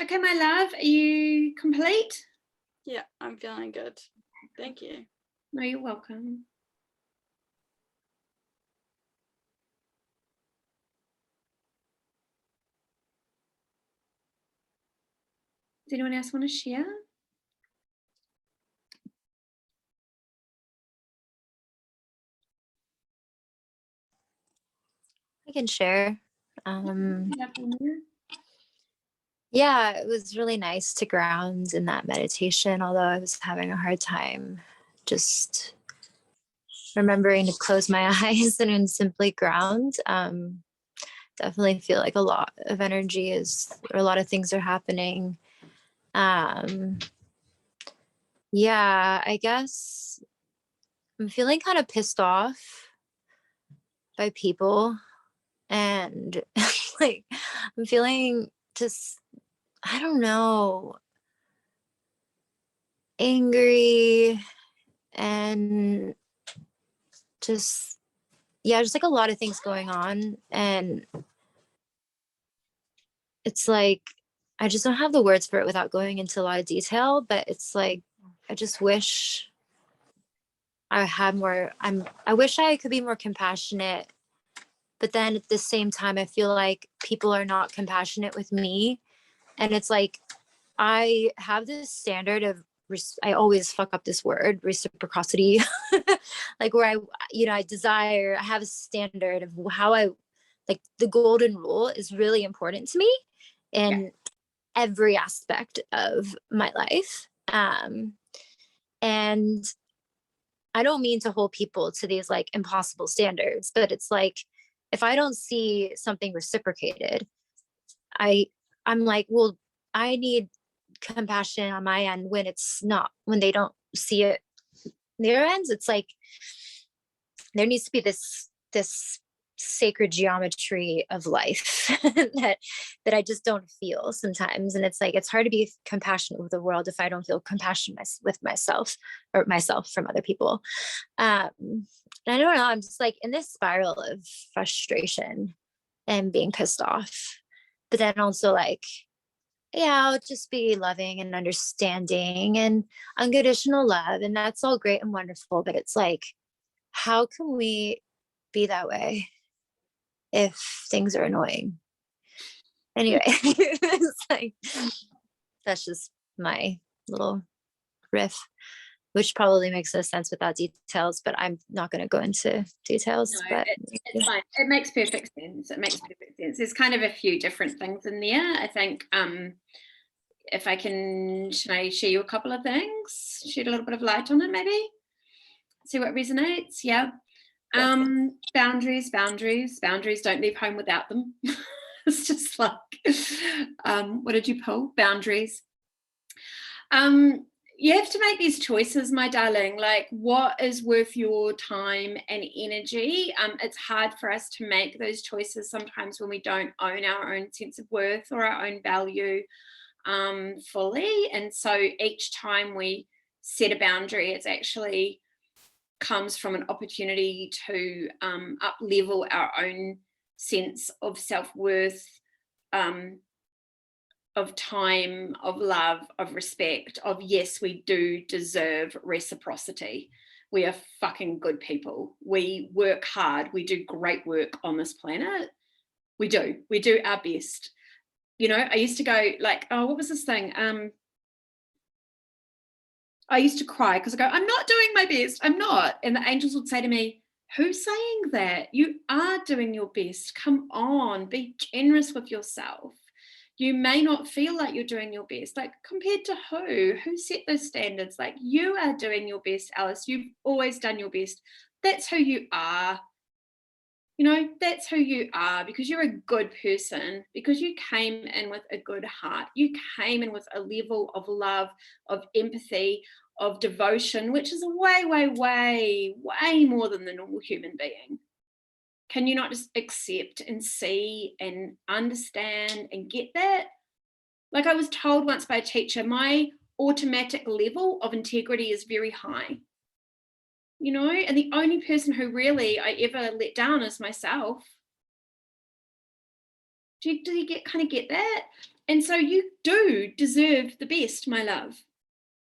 Okay, my love, are you complete? Yeah, I'm feeling good. Thank you. No, you're welcome. Does anyone else want to share? I can share. Yeah, it was really nice to ground in that meditation, although I was having a hard time just remembering to close my eyes and simply ground. Definitely feel like a lot of energy or a lot of things are happening. Yeah, I guess I'm feeling kind of pissed off by people, and like I'm feeling just, I don't know, angry, and just, yeah, just like a lot of things going on. And it's like, I just don't have the words for it without going into a lot of detail, but it's like, I just wish I had more, I wish I could be more compassionate, but then at the same time, I feel like people are not compassionate with me. And it's like, I have this standard of, I always fuck up this word, reciprocity, like where I have a standard of how like the golden rule is really important to me in every aspect of my life. And I don't mean to hold people to these like impossible standards, but it's like, if I don't see something reciprocated, I'm like, well, I need compassion on my end when they don't see it their ends. It's like there needs to be this sacred geometry of life that I just don't feel sometimes. And it's like, it's hard to be compassionate with the world if I don't feel compassion with myself from other people. And I don't know, I'm just like in this spiral of frustration and being pissed off, but then also like, yeah, I'll just be loving and understanding and unconditional love, and that's all great and wonderful, but it's like, how can we be that way if things are annoying? Anyway, it's like, that's just my little riff, which probably makes no sense without details, but I'm not going to go into details. No, but it's fine. It makes perfect sense. It makes perfect sense. There's kind of a few different things in there. I think if I can, should I share you a couple of things? Shed a little bit of light on it, maybe? See what resonates. Yeah. Boundaries. Don't leave home without them. It's just like, what did you pull? Boundaries. you have to make these choices, my darling, like what is worth your time and energy. It's hard for us to make those choices sometimes when we don't own our own sense of worth or our own value fully. And so each time we set a boundary, it's actually comes from an opportunity to up level our own sense of self-worth, of time, of love, of respect, of yes, we do deserve reciprocity. We are fucking good people. We work hard. We do great work on this planet. We do our best. You know, I used to go like, oh, what was this thing? I used to cry because I go, I'm not doing my best. I'm not. And the angels would say to me, who's saying that? You are doing your best. Come on, be generous with yourself. You may not feel like you're doing your best. Like, compared to who? Who set those standards? Like, you are doing your best, Alice. You've always done your best. That's who you are. You know, that's who you are, because you're a good person, because you came in with a good heart. You came in with a level of love, of empathy, of devotion, which is way, way, way, way more than the normal human being. Can you not just accept and see and understand and get that? Like I was told once by a teacher, my automatic level of integrity is very high. You know, and the only person who really I ever let down is myself. Do you get that? And so you do deserve the best, my love.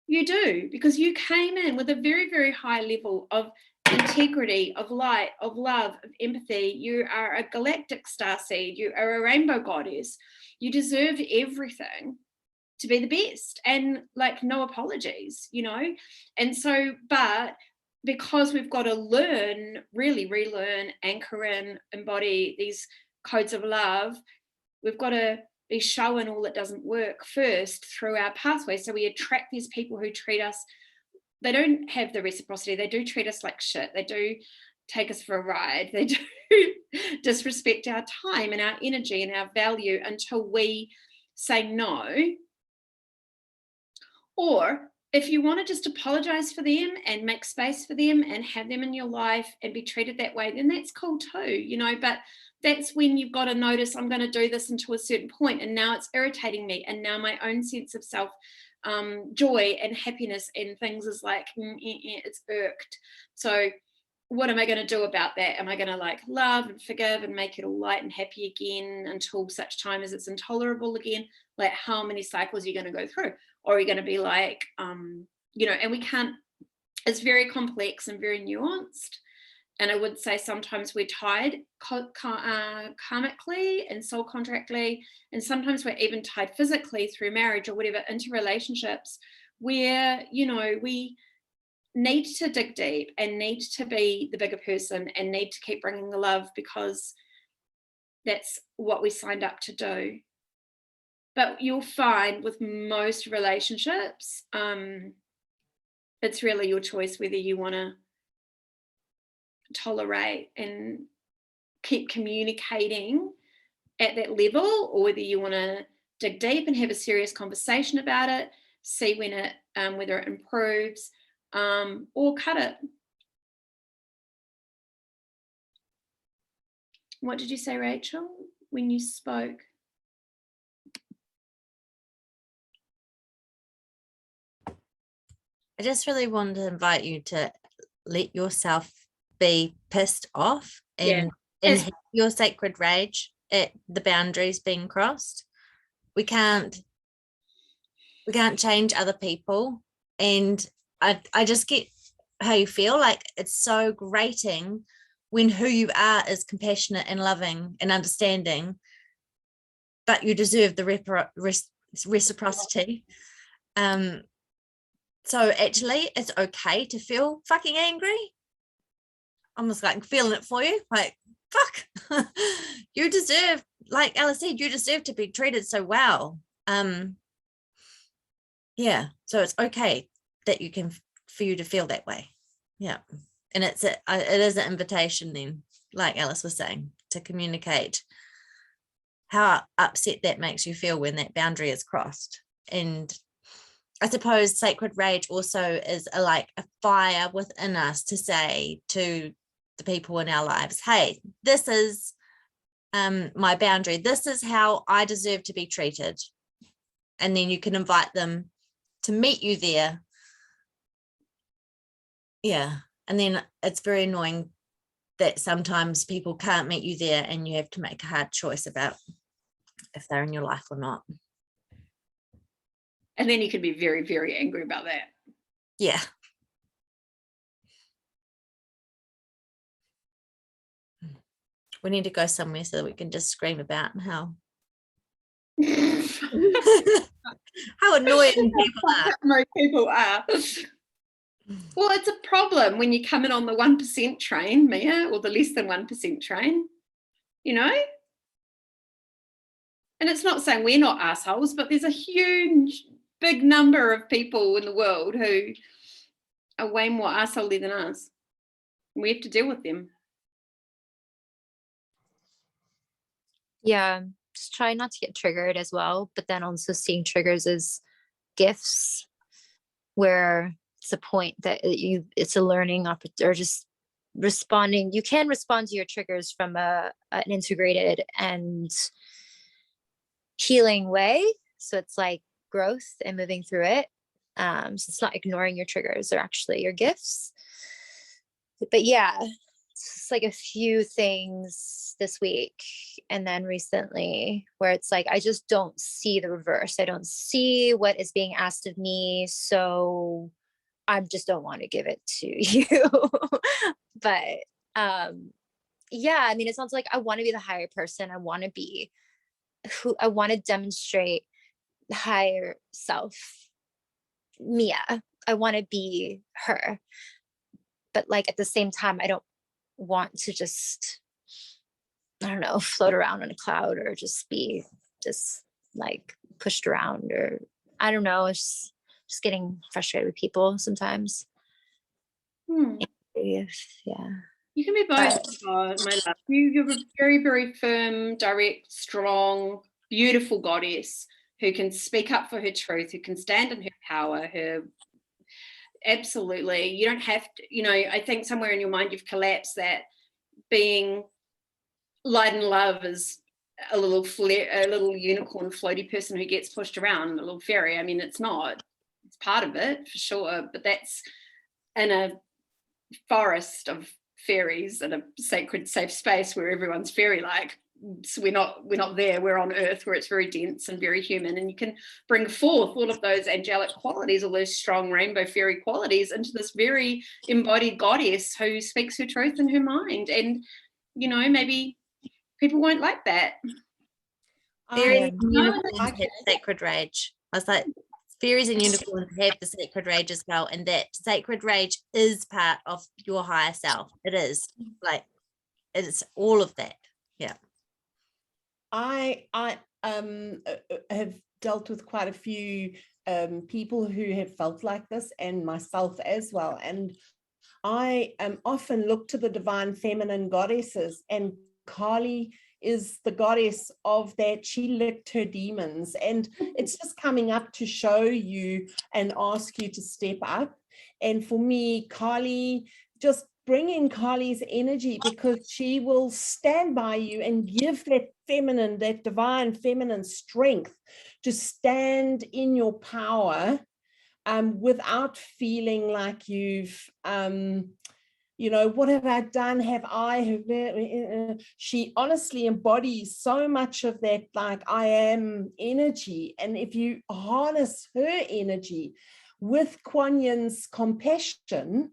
You do, because you came in with a very, very high level of integrity, of light, of love, of empathy. You are a galactic starseed. You are a rainbow goddess. You deserve everything to be the best, and like no apologies, you know. And so, but because we've got to learn, really relearn, anchor in, embody these codes of love, we've got to be shown all that doesn't work first through our pathway. So we attract these people who treat us, they don't have the reciprocity, they do treat us like shit, they do take us for a ride, they do disrespect our time and our energy and our value until we say no. Or if you want to just apologize for them and make space for them and have them in your life and be treated that way, then that's cool too, you know. But that's when you've got to notice, I'm going to do this until a certain point, and now it's irritating me, and now my own sense of self joy and happiness and things is like it's irked. So what am I going to do about that? Am I going to like love and forgive and make it all light and happy again until such time as it's intolerable again? Like, how many cycles are you going to go through? Or are you going to be like, you know, and we can't, it's very complex and very nuanced. And I would say sometimes we're tied karmically and soul contractly, and sometimes we're even tied physically through marriage or whatever into relationships where, you know, we need to dig deep and need to be the bigger person and need to keep bringing the love because that's what we signed up to do. But you'll find with most relationships, it's really your choice whether you want to tolerate and keep communicating at that level, or whether you want to dig deep and have a serious conversation about it, see when it whether it improves, or cut it. What did you say, Rachel, when you spoke? I just really wanted to invite you to let yourself be pissed off and have your sacred rage at the boundaries being crossed. We can't change other people, and I just get how you feel. Like, it's so grating when who you are is compassionate and loving and understanding, but you deserve the reciprocity. So actually it's okay to feel fucking angry. I'm just like feeling it for you, like, fuck. You deserve, like Alice said, you deserve to be treated so well. Yeah, so it's okay that you can, for you to feel that way. Yeah, and it is an invitation then, like Alice was saying, to communicate how upset that makes you feel when that boundary is crossed. And I suppose sacred rage also is like a fire within us to say to the people in our lives, hey, this is my boundary. This is how I deserve to be treated. And then you can invite them to meet you there. Yeah. And then it's very annoying that sometimes people can't meet you there and you have to make a hard choice about if they're in your life or not. And then you can be very, very angry about that. Yeah. We need to go somewhere so that we can just scream about how how annoying people are. Well, it's a problem when you come in on the 1% train, Mia, or the less than 1% train, you know? And it's not saying we're not assholes, but there's a huge, big number of people in the world who are way more assholey than us. We have to deal with them. Yeah, just try not to get triggered as well, but then also seeing triggers as gifts where it's a point that it's a learning opportunity, or just responding. You can respond to your triggers from an integrated and healing way. So it's like growth and moving through it. So it's not ignoring your triggers, they're actually your gifts. But yeah, it's just like a few things this week and then recently where it's like I just don't see the reverse. I don't see what is being asked of me, so I just don't want to give it to you. But yeah, I mean, it sounds like I want to be the higher person. I want to be who I want to demonstrate the higher self, Mia. I want to be her. But like at the same time, I don't want to just, I don't know, float around on a cloud or just be just like pushed around, or I don't know, it's just getting frustrated with people sometimes. Yeah. You can be both, my love. You're a very, very firm, direct, strong, beautiful goddess who can speak up for her truth, who can stand in her power, absolutely. You don't have to, I think somewhere in your mind you've collapsed that being light and love is a little unicorn floaty person who gets pushed around, a little fairy. I mean, it's not. It's part of it for sure, but that's in a forest of fairies in a sacred, safe space where everyone's fairy-like. So we're not there. We're on Earth where it's very dense and very human, and you can bring forth all of those angelic qualities, all those strong rainbow fairy qualities into this very embodied goddess who speaks her truth in her mind. And maybe people won't like that. Fairies and unicorns have sacred rage. I was like, fairies and unicorns have the sacred rage as well, and that sacred rage is part of your higher self. It is like it's all of that. Yeah. I have dealt with quite a few people who have felt like this, and myself as well. And I often look to the divine feminine goddesses, and Kali is the goddess of that. She licked her demons, and it's just coming up to show you and ask you to step up. And for me, Kali, just bring in Kali's energy, because she will stand by you and give that feminine, that divine feminine strength to stand in your power without feeling like you've what have I done? She honestly embodies so much of that, like I am energy. And if you harness her energy with Kuan Yin's compassion,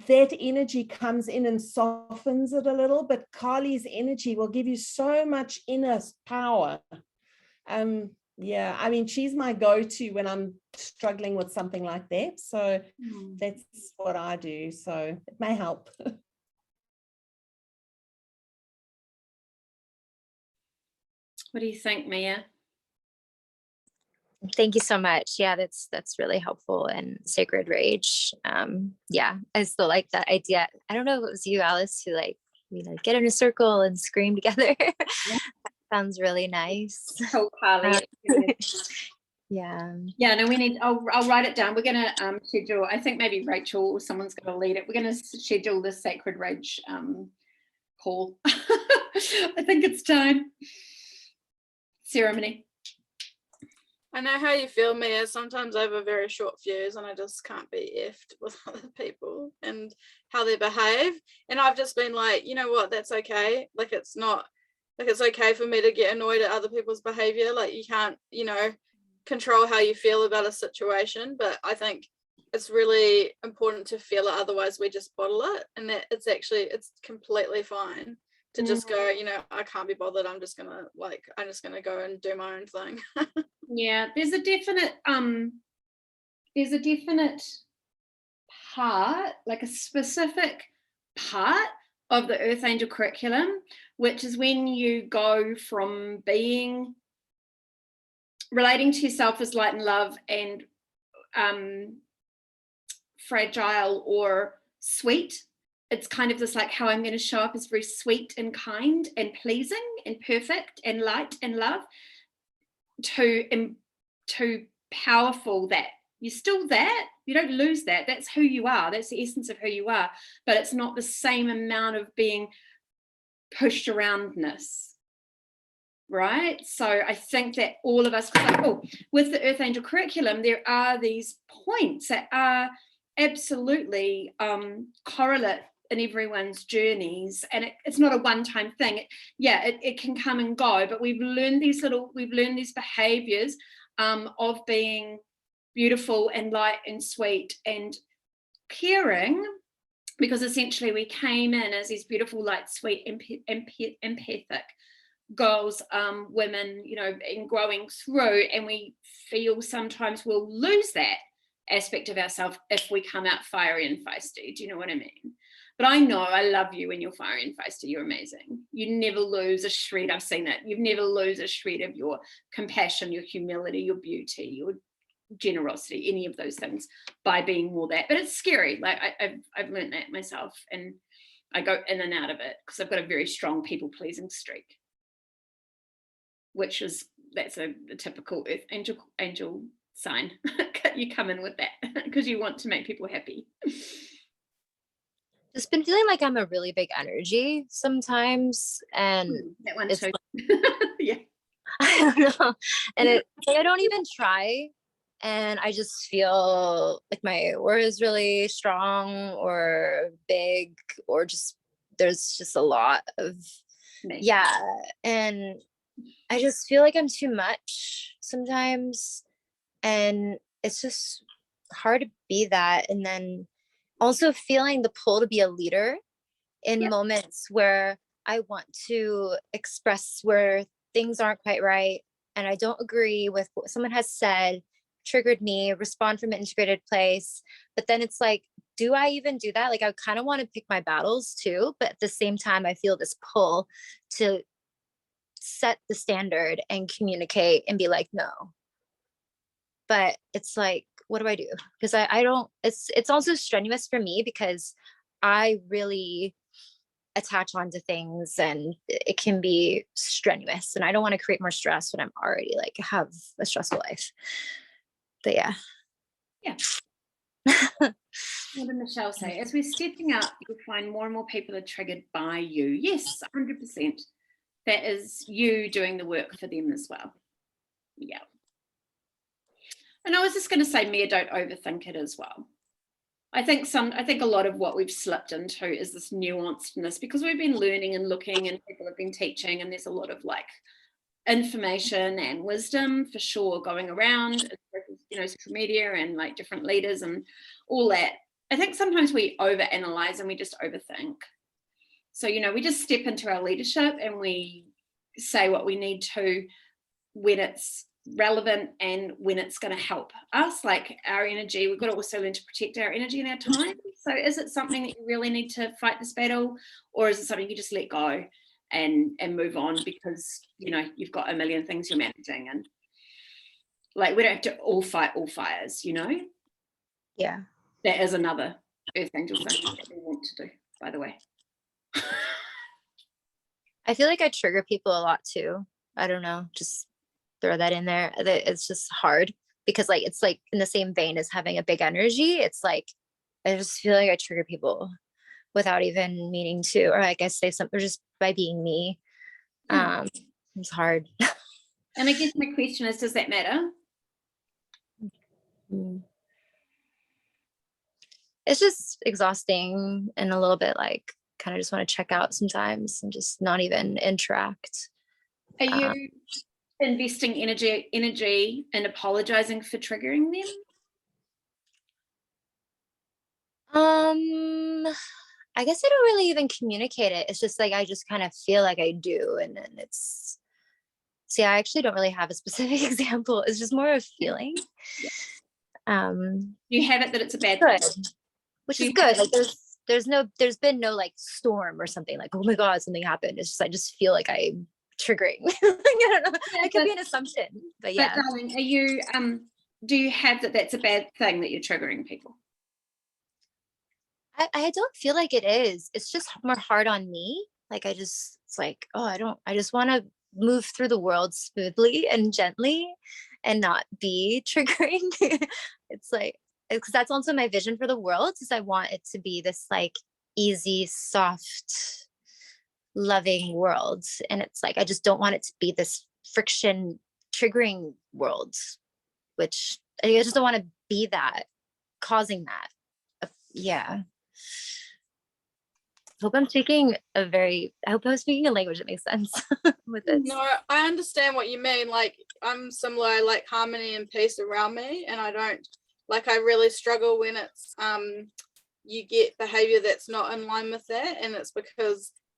that energy comes in and softens it a little, but Kali's energy will give you so much inner power. Yeah, I mean, she's my go-to when I'm struggling with something like that. So that's what I do. So it may help. What do you think, Mia? Thank you so much. Yeah, that's really helpful. And sacred rage. Yeah, I still like that idea. I don't know if it was you, Alice, who get in a circle and scream together. Sounds really nice. Oh, Carly. Yeah. Yeah, no, we need, I'll write it down. We're going to schedule, I think maybe Rachel or someone's going to lead it. We're going to schedule the Sacred Rage call. I think it's time. Ceremony. I know how you feel, Mia. Sometimes I have a very short fuse and I just can't be effed with other people and how they behave. And I've just been like, you know what, that's okay. Like, it's not, like, it's okay for me to get annoyed at other people's behavior. Like, you can't, you know, control how you feel about a situation. But I think it's really important to feel it. Otherwise, we just bottle it. And that it's actually, it's completely fine to just go, you know, I can't be bothered. I'm just gonna go and do my own thing. Yeah, there's a definite part, like a specific part of the EarthAngel curriculum, which is when you go from relating to yourself as light and love and fragile or sweet. It's kind of this like how I'm going to show up as very sweet and kind and pleasing and perfect and light and love, to powerful that you're still that, you don't lose that, that's who you are, that's the essence of who you are, but it's not the same amount of being pushed aroundness, right? So I think that all of us, with the EarthAngel curriculum, there are these points that are absolutely correlate in everyone's journeys, and it's not a one-time thing. It can come and go, but we've learned these behaviors of being beautiful and light and sweet and caring, because essentially we came in as these beautiful, light, sweet, empathic girls, women, you know, in growing through, and we feel sometimes we'll lose that aspect of ourselves if we come out fiery and feisty. Do you know what I mean? But I know I love you when you're fiery and feisty. You're amazing. You never lose a shred. I've seen it. You never lose a shred of your compassion, your humility, your beauty, your generosity, any of those things, by being more that. But it's scary. Like I've learned that myself, and I go in and out of it because I've got a very strong people pleasing streak, that's a typical angel sign. You come in with that because you want to make people happy. Just been feeling like I'm a really big energy sometimes, and that one it's too. Yeah, I don't know, and I don't even try, and I just feel like my aura is really strong or big, or just there's just a lot of and I just feel like I'm too much sometimes, and it's just hard to be that. And then also feeling the pull to be a leader in moments where I want to express where things aren't quite right and I don't agree with what someone has said, triggered me, respond from an integrated place. But then it's like, do I even do that? Like, I kind of want to pick my battles too, but at the same time, I feel this pull to set the standard and communicate and be like, no. But it's like, what do I do? Because I don't, it's also strenuous for me because I really attach onto things and it can be strenuous, and I don't want to create more stress when I'm already like have a stressful life. But yeah. What did Michelle say? As we're stepping up, you'll find more and more people are triggered by you. Yes, 100%. That is you doing the work for them as well. Yeah. And I was just going to say, Mia, don't overthink it as well. I think a lot of what we've slipped into is this nuancedness, because we've been learning and looking, and people have been teaching, and there's a lot of like information and wisdom for sure going around, you know, social media and like different leaders and all that. I think sometimes we overanalyze and we just overthink. So, you know, we just step into our leadership and we say what we need to when it's relevant and when it's going to help us, like our energy. We've got to also learn to protect our energy and our time. So is it something that you really need to fight this battle, or is it something you just let go and move on because, you know, you've got a million things you're managing, and like we don't have to all fight all fires, you know? Yeah. That is another EarthAngel thing that we want to do, by the way. I feel like I trigger people a lot too. I don't know, just throw that in there. It's just hard. because like it's like in the same vein as having a big energy. It's like I just feel like I trigger people without even meaning to, or I guess say something, or just by being me. It's hard. And I guess my question is, does that matter? It's just exhausting and a little bit like kind of just want to check out sometimes and just not even interact. Are you investing energy and apologizing for triggering them? I guess I don't really even communicate it. It's just like I just kind of feel like I do, and then it's, see, I actually don't really have a specific example. It's just more of feeling. You have it that it's a bad good, thing. which is good. Like there's been no like storm or something like, oh my God, something happened. It's just I just feel like I'm triggering. Like, I don't know. Yeah, it could be an assumption, but yeah. But darling, are you do you have that's a bad thing that you're triggering people? I don't feel like it is. It's just more hard on me. Like it's like, oh, I just want to move through the world smoothly and gently and not be triggering. It's like, because that's also my vision for the world, is I want it to be this like easy, soft, loving world. And it's like, I just don't want it to be this friction triggering world, which I just don't want to be that, causing that. Yeah. I hope I'm speaking I hope I'm speaking a language that makes sense with this. No, I understand what you mean. Like I'm similar. I like harmony and peace around me, and I don't like, I really struggle when it's you get behavior that's not in line with that, and it's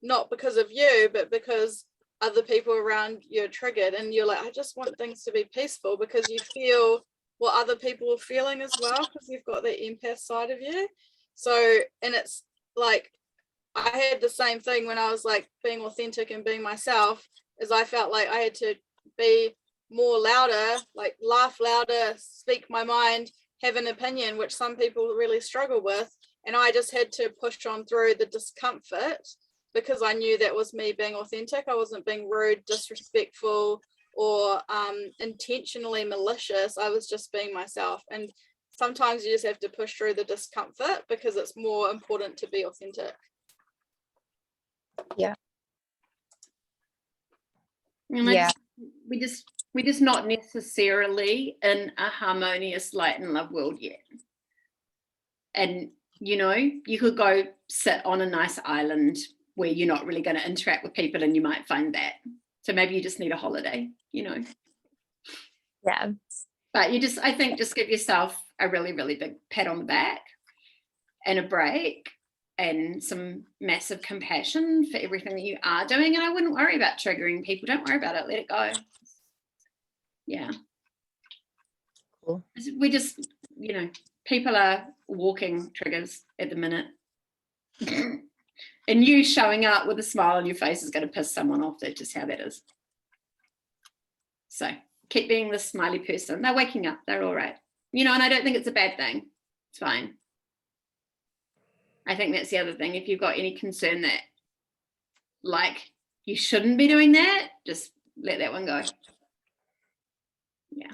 not because of you, but because other people around you are triggered, and you're like, I just want things to be peaceful, because you feel what other people are feeling as well, because you've got that empath side of you. So, and it's like, I had the same thing when I was like being authentic and being myself, is I felt like I had to be more louder, like laugh louder, speak my mind, have an opinion, which some people really struggle with. And I just had to push on through the discomfort, because I knew that was me being authentic. I wasn't being rude, disrespectful, or intentionally malicious. I was just being myself. And sometimes you just have to push through the discomfort, because it's more important to be authentic. Yeah. And yeah. We're just not necessarily in a harmonious light and love world yet. And you know, you could go sit on a nice island where you're not really going to interact with people, and you might find that. So maybe you just need a holiday, you know. Yeah. But I think just give yourself a really, really big pat on the back and a break and some massive compassion for everything that you are doing. And I wouldn't worry about triggering people. Don't worry about it. Let it go. Yeah. Cool. We just, you know, people are walking triggers at the minute. And you showing up with a smile on your face is going to piss someone off. That's just how that is. So keep being the smiley person. They're waking up. They're all right. You know, and I don't think it's a bad thing. It's fine. I think that's the other thing. If you've got any concern that, like, you shouldn't be doing that, just let that one go. Yeah.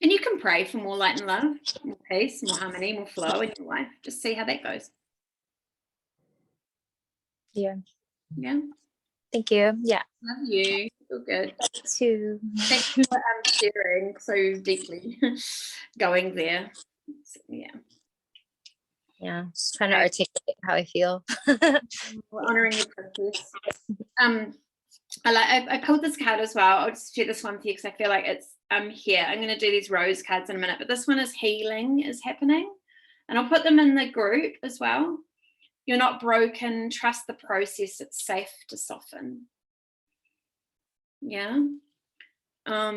And you can pray for more light and love, more peace, more harmony, more flow in your life. Just see how that goes. Yeah. Yeah. Thank you. Yeah. Love you. Feel good. Too. Thanks for sharing so deeply, going there. Yeah. Yeah. Just trying to articulate how I feel. We're honoring your process. I pulled this card as well. I'll just share this one with you because I feel like it's here. I'm going to do these rose cards in a minute, but this one is healing is happening, and I'll put them in the group as well. You're not broken. Trust the process. It's safe to soften. Yeah. Yeah.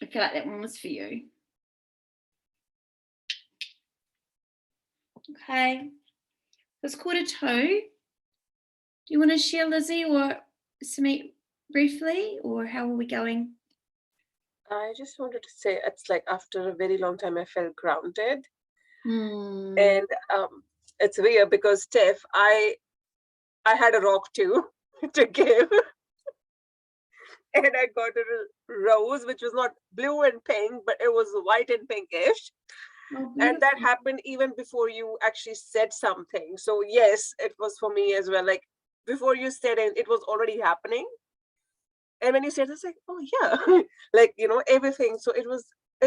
I feel like that one was for you. Okay. It's 1:45. Do you want to share, Lizzie or Samit, briefly, or how are we going? I just wanted to say, it's like after a very long time I felt grounded. Hmm. And it's weird because Steph, I had a rock too to give. and I got a rose, which was not blue and pink, but it was white and pinkish. Oh, And that beautiful. happened even before you actually said something. So yes, it was for me as well. Like before you said it, it was already happening. And when you said, it's like, oh yeah, like, everything. So it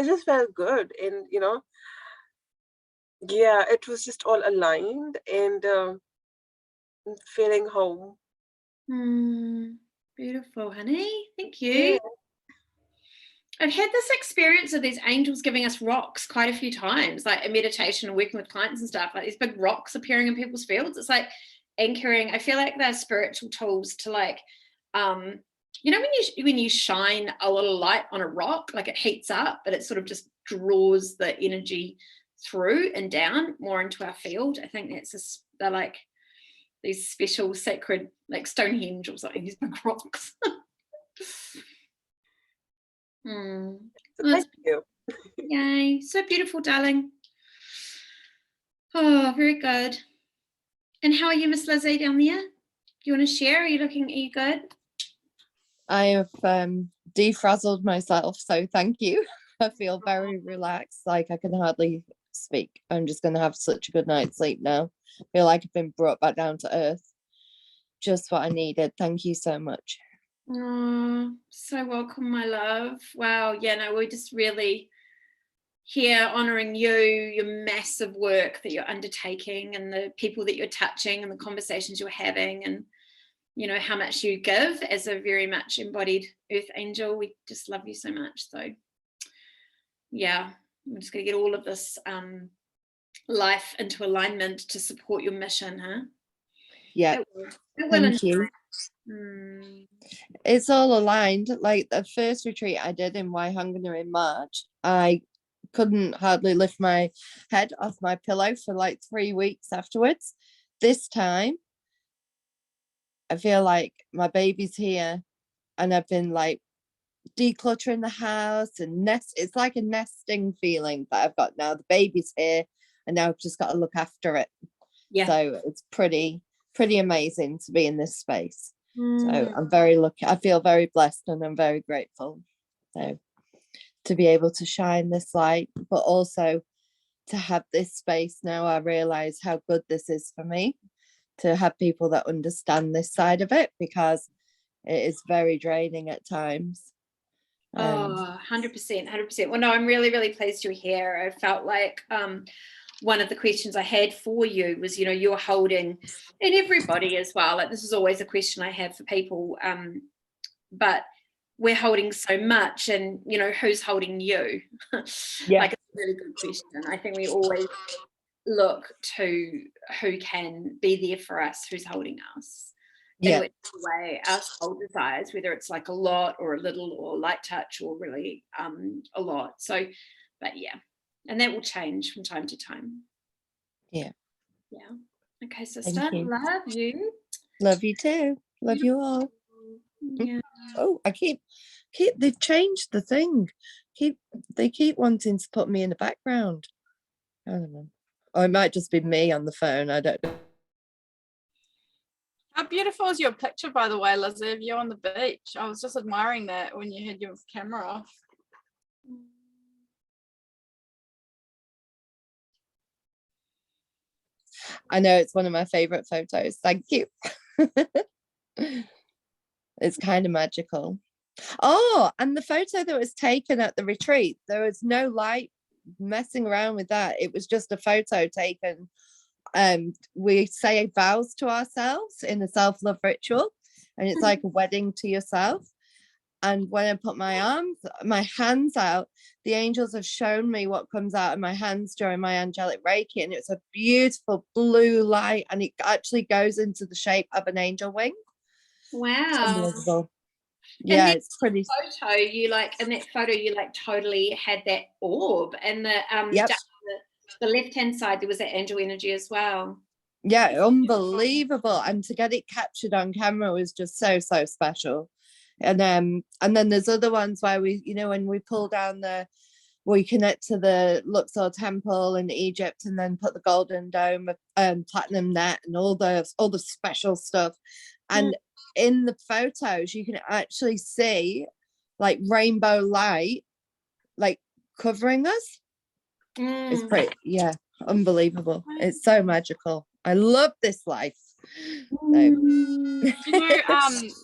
just felt good. And, yeah, it was just all aligned and feeling home. Beautiful, honey. Thank you. Yeah. I've had this experience of these angels giving us rocks quite a few times, like in meditation and working with clients and stuff, like these big rocks appearing in people's fields. It's like anchoring. I feel like they're spiritual tools to like, when you shine a little light on a rock, like it heats up, but it sort of just draws the energy through and down more into our field. I think they're like these special sacred, like Stonehenge or something, these big rocks. So Well, thank you. yay, so beautiful, darling. Oh, very good. And how are you, Miss Lizzie, down there? Do you want to share? Are you good? I have defrazzled myself, so thank you. I feel very relaxed, like I can hardly speak. I'm just going to have such a good night's sleep now. I feel like I've been brought back down to earth. Just what I needed. Thank you so much. Oh, so welcome, my love. Wow, yeah, no, we're just really here honouring you, your massive work that you're undertaking and the people that you're touching and the conversations you're having and, how much you give as a very much embodied earth angel. We just love you so much. So, yeah, I'm just going to get all of this life into alignment to support your mission, huh? Yeah, It will thank you. It's all aligned. Like the first retreat I did in Waihangana in March, I couldn't hardly lift my head off my pillow for like 3 weeks afterwards. This time, I feel like my baby's here and I've been like decluttering the house and it's like a nesting feeling that I've got now. The baby's here and now I've just got to look after it. Yeah. So it's pretty amazing to be in this space. So I'm very lucky. I feel very blessed and I'm very grateful. So to be able to shine this light, but also to have this space now, I realize how good this is for me to have people that understand this side of it, because it is very draining at times. 100%, 100%. Well, no, I'm really, really pleased you're here. I felt like one of the questions I had for you was, you're holding, and everybody as well, like this is always a question I have for people, but we're holding so much and, who's holding you? Yeah. Like, it's a really good question. I think we always look to who can be there for us, who's holding us. Yeah. In which way our soul desires, whether it's like a lot or a little or a light touch or really a lot. So, but yeah, and that will change from time to time. Yeah. Okay, sister, love you. Love you too. Love you all. Yeah. Oh, they've changed the thing. They keep wanting to put me in the background. I don't know. Or it might just be me on the phone. I don't know. How beautiful is your picture, by the way, Lizzie, of you on the beach? I was just admiring that when you had your camera off. I know it's one of my favorite photos. Thank you. It's kind of magical. Oh, and the photo that was taken at the retreat, there was no light messing around with that. It was just a photo taken. We say vows to ourselves in a self-love ritual, and it's like a wedding to yourself. And when I put my hands out, the angels have shown me what comes out of my hands during my angelic Reiki, and it's a beautiful blue light, and it actually goes into the shape of an angel wing. Wow. Yeah, it's pretty. In that photo you totally had that orb, and Yep. the left-hand side there was that angel energy as well. Yeah, unbelievable. And to get it captured on camera was just so special. And then there's other ones where we, when we pull down we connect to the Luxor temple in Egypt and then put the golden dome, platinum net and all the special stuff. And in the photos you can actually see like rainbow light like covering us. It's pretty, yeah, unbelievable. It's so magical. I love this life.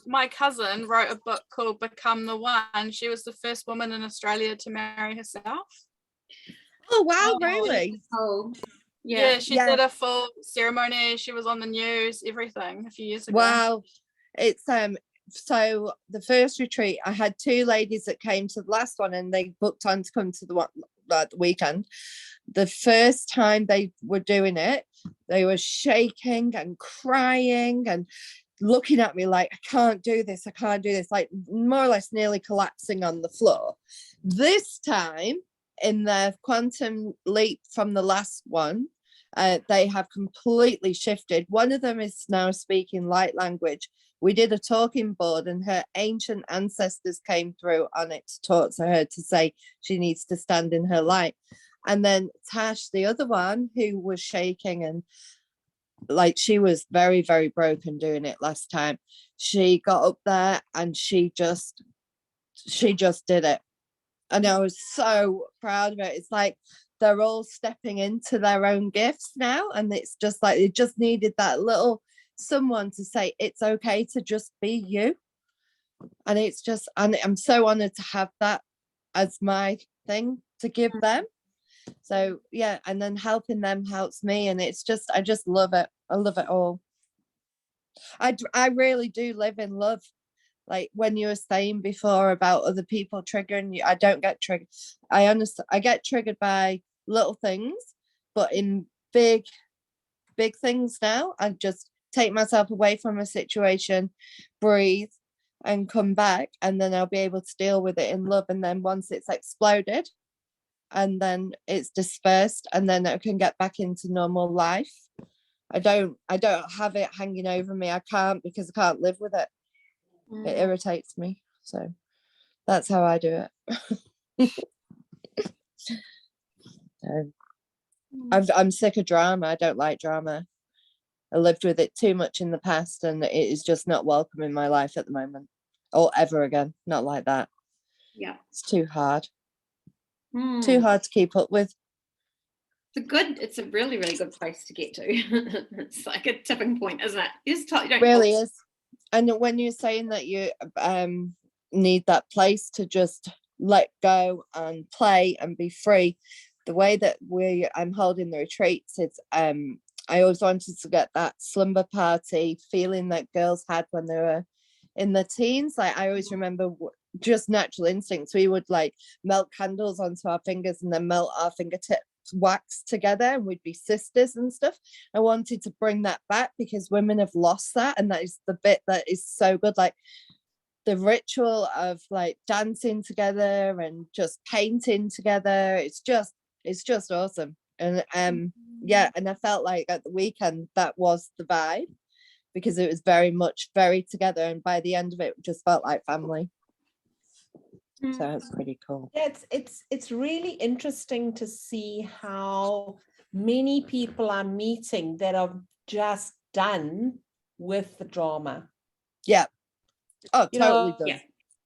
My cousin wrote a book called Become the One. She was the first woman in Australia to marry herself. Oh wow, really? Oh, Yeah, she did a full ceremony. She was on the news, everything, a few years ago. Wow. It's so the first retreat, I had 2 ladies that came to the last one, and they booked on to come to the one the weekend. The first time they were doing it, they were shaking and crying and looking at me like, I can't do this, like more or less nearly collapsing on the floor. This time, in their quantum leap from the last one, they have completely shifted. One of them is now speaking light language. We did a talking board, and her ancient ancestors came through on it to talk to her to say she needs to stand in her light. And then Tash, the other one, who was shaking and like she was very, very broken doing it last time, she got up there and she just did it. And I was so proud of it. It's like they're all stepping into their own gifts now, and it's just like it just needed that little someone to say it's okay to just be you. And it's just, and I'm so honored to have that as my thing to give them. So yeah, and then helping them helps me, and it's just, I just love it. I love it all. I really do live in love. Like when you were saying before about other people triggering you, I don't get triggered. I get triggered by little things, but in big things now, I just take myself away from a situation, breathe, and come back, and then I'll be able to deal with it in love. And then once it's exploded, and then it's dispersed, and then I can get back into normal life. I don't have it hanging over me. I can't, because I can't live with it. It irritates me. So that's how I do it. So, I'm sick of drama. I don't like drama. I lived with it too much in the past, and it is just not welcome in my life at the moment, or ever again. Not like that. Yeah, it's too hard. Too hard to keep up with. It's a really, really good place to get to. It's like a tipping point, isn't it? It really is. And when you're saying that you need that place to just let go and play and be free, the way that I'm holding the retreats, it's I always wanted to get that slumber party feeling that girls had when they were in their teens. Like I always remember just natural instincts. We would like melt candles onto our fingers and then melt our fingertips wax together, and we'd be sisters and stuff. I wanted to bring that back because women have lost that, and that is the bit that is so good. Like the ritual of like dancing together and just painting together, it's just awesome. And yeah, and I felt like at the weekend that was the vibe, because it was very much very together, and by the end of it just felt like family. So it's pretty cool. Yeah, it's really interesting to see how many people are meeting that are just done with the drama. Yeah. Oh, totally done.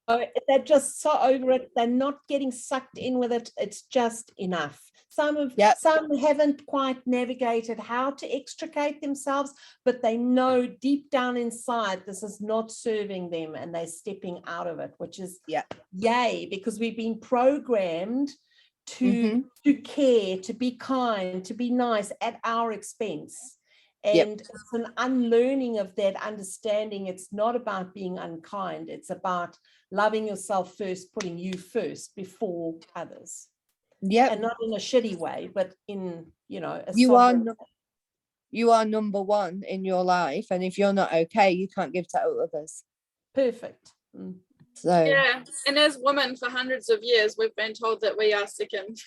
Yeah. They're just so over it. They're not getting sucked in with it. It's just enough. Some haven't quite navigated how to extricate themselves, but they know deep down inside this is not serving them, and they're stepping out of it, which is yay, because we've been programmed to care, to be kind, to be nice at our expense. And it's an unlearning of that understanding. It's not about being unkind. It's about loving yourself first, putting you first before others. Yeah, and not in a shitty way, but in, you are number one in your life, and if you're not okay, you can't give to others. Perfect. So yeah, and as women for hundreds of years, we've been told that we are second.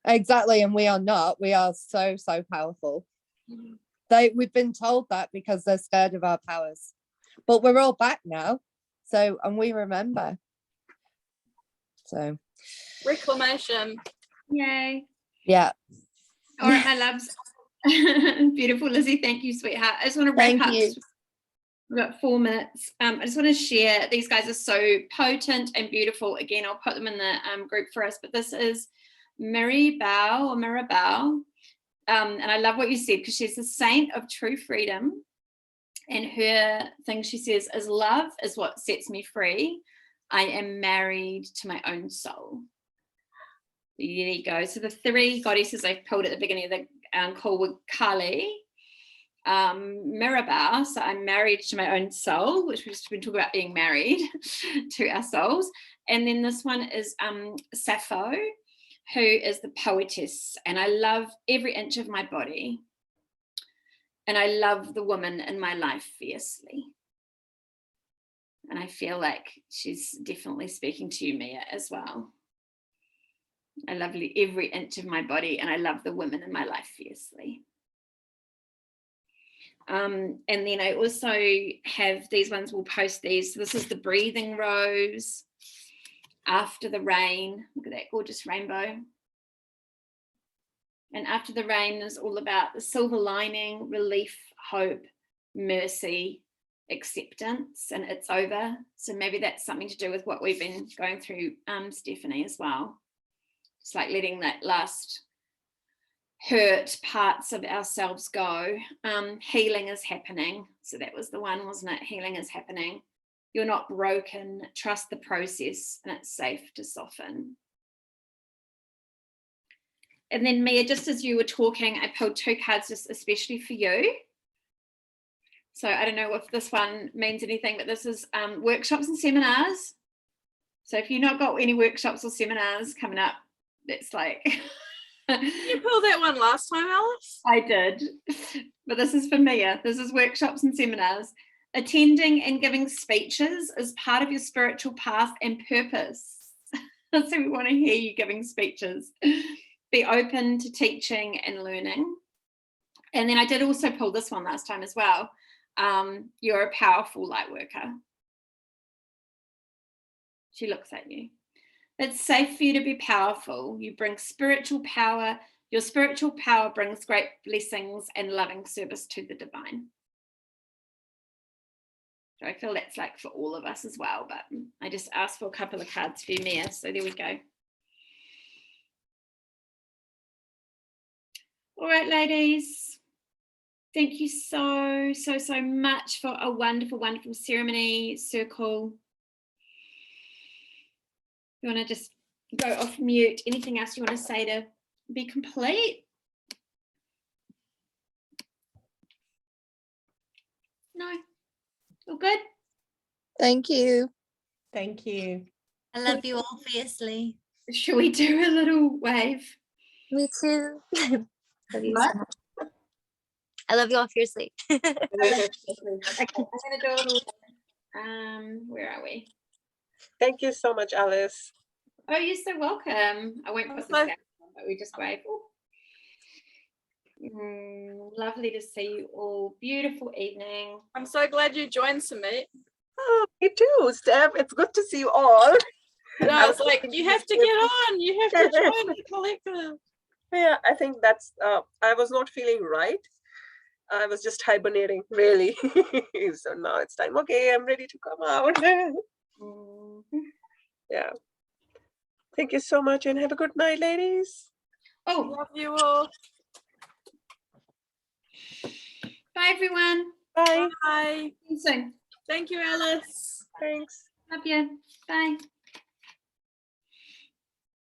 Exactly, and we are not. We are so powerful. We've been told that because they're scared of our powers, but we're all back now. So, and we remember. So reclamation. Yay. Yeah. All right, my loves. Beautiful, Lizzie. Thank you, sweetheart. I just want to wrap up We've got 4 minutes. I just want to share, these guys are so potent and beautiful. Again, I'll put them in the group for us, but this is Mirabelle. And I love what you said, because she's the saint of true freedom. And her thing she says is, love is what sets me free. I am married to my own soul. There you go. So the 3 goddesses I pulled at the beginning of the call were Kali, Mirabelle, so I'm married to my own soul, which we've been talking about being married to our souls. And then this one is Sappho, who is the poetess. And I love every inch of my body. And I love the woman in my life fiercely. And I feel like she's definitely speaking to you, Mia, as well. I love every inch of my body, and I love the women in my life fiercely. And then I also have these ones, we'll post these. So this is the breathing rose, after the rain. Look at that gorgeous rainbow. And after the rain is all about the silver lining, relief, hope, mercy, acceptance, and it's over. So maybe that's something to do with what we've been going through, Stephanie, as well. It's like letting that last hurt parts of ourselves go. Healing is happening. So that was the one, wasn't it? Healing is happening. You're not broken. Trust the process, and it's safe to soften. And then Mia, just as you were talking, I pulled 2 cards just especially for you. So I don't know if this one means anything, but this is workshops and seminars. So if you've not got any workshops or seminars coming up, that's like... You pulled that one last time, Alice? I did, but this is for Mia. This is workshops and seminars. Attending and giving speeches is part of your spiritual path and purpose. So we want to hear you giving speeches. Be open to teaching and learning. And then I did also pull this one last time as well. You're a powerful light worker. She looks at you. It's safe for you to be powerful. You bring spiritual power. Your spiritual power brings great blessings and loving service to the divine. So I feel that's like for all of us as well, but I just asked for a couple of cards for you, Mia. So there we go. All right, ladies. Thank you so much for a wonderful, wonderful ceremony, circle. You want to just go off mute? Anything else you want to say to be complete? No? All good? Thank you. Thank you. I love you all fiercely. Should we do a little wave? Me too. Love you so What? much. I love you all fiercely. Okay, I'm going to do a little wave. Where are we? Thank you so much, Alice. Oh, you're so welcome. I won't put the sound on, but we just wave. Lovely to see you all. Beautiful evening. I'm so glad you joined, Sumit. Oh, me too, Steph. It's good to see you all. And I was like, you have to get on. You have to join the collective. Yeah, I think that's, I was not feeling right. I was just hibernating, really. So now it's time. Okay, I'm ready to come out. Yeah. Thank you so much and have a good night, ladies. Oh, Love you all. bye everyone. Bye. Bye. See you soon. Thank you, Alice. Thanks. Love you. Bye.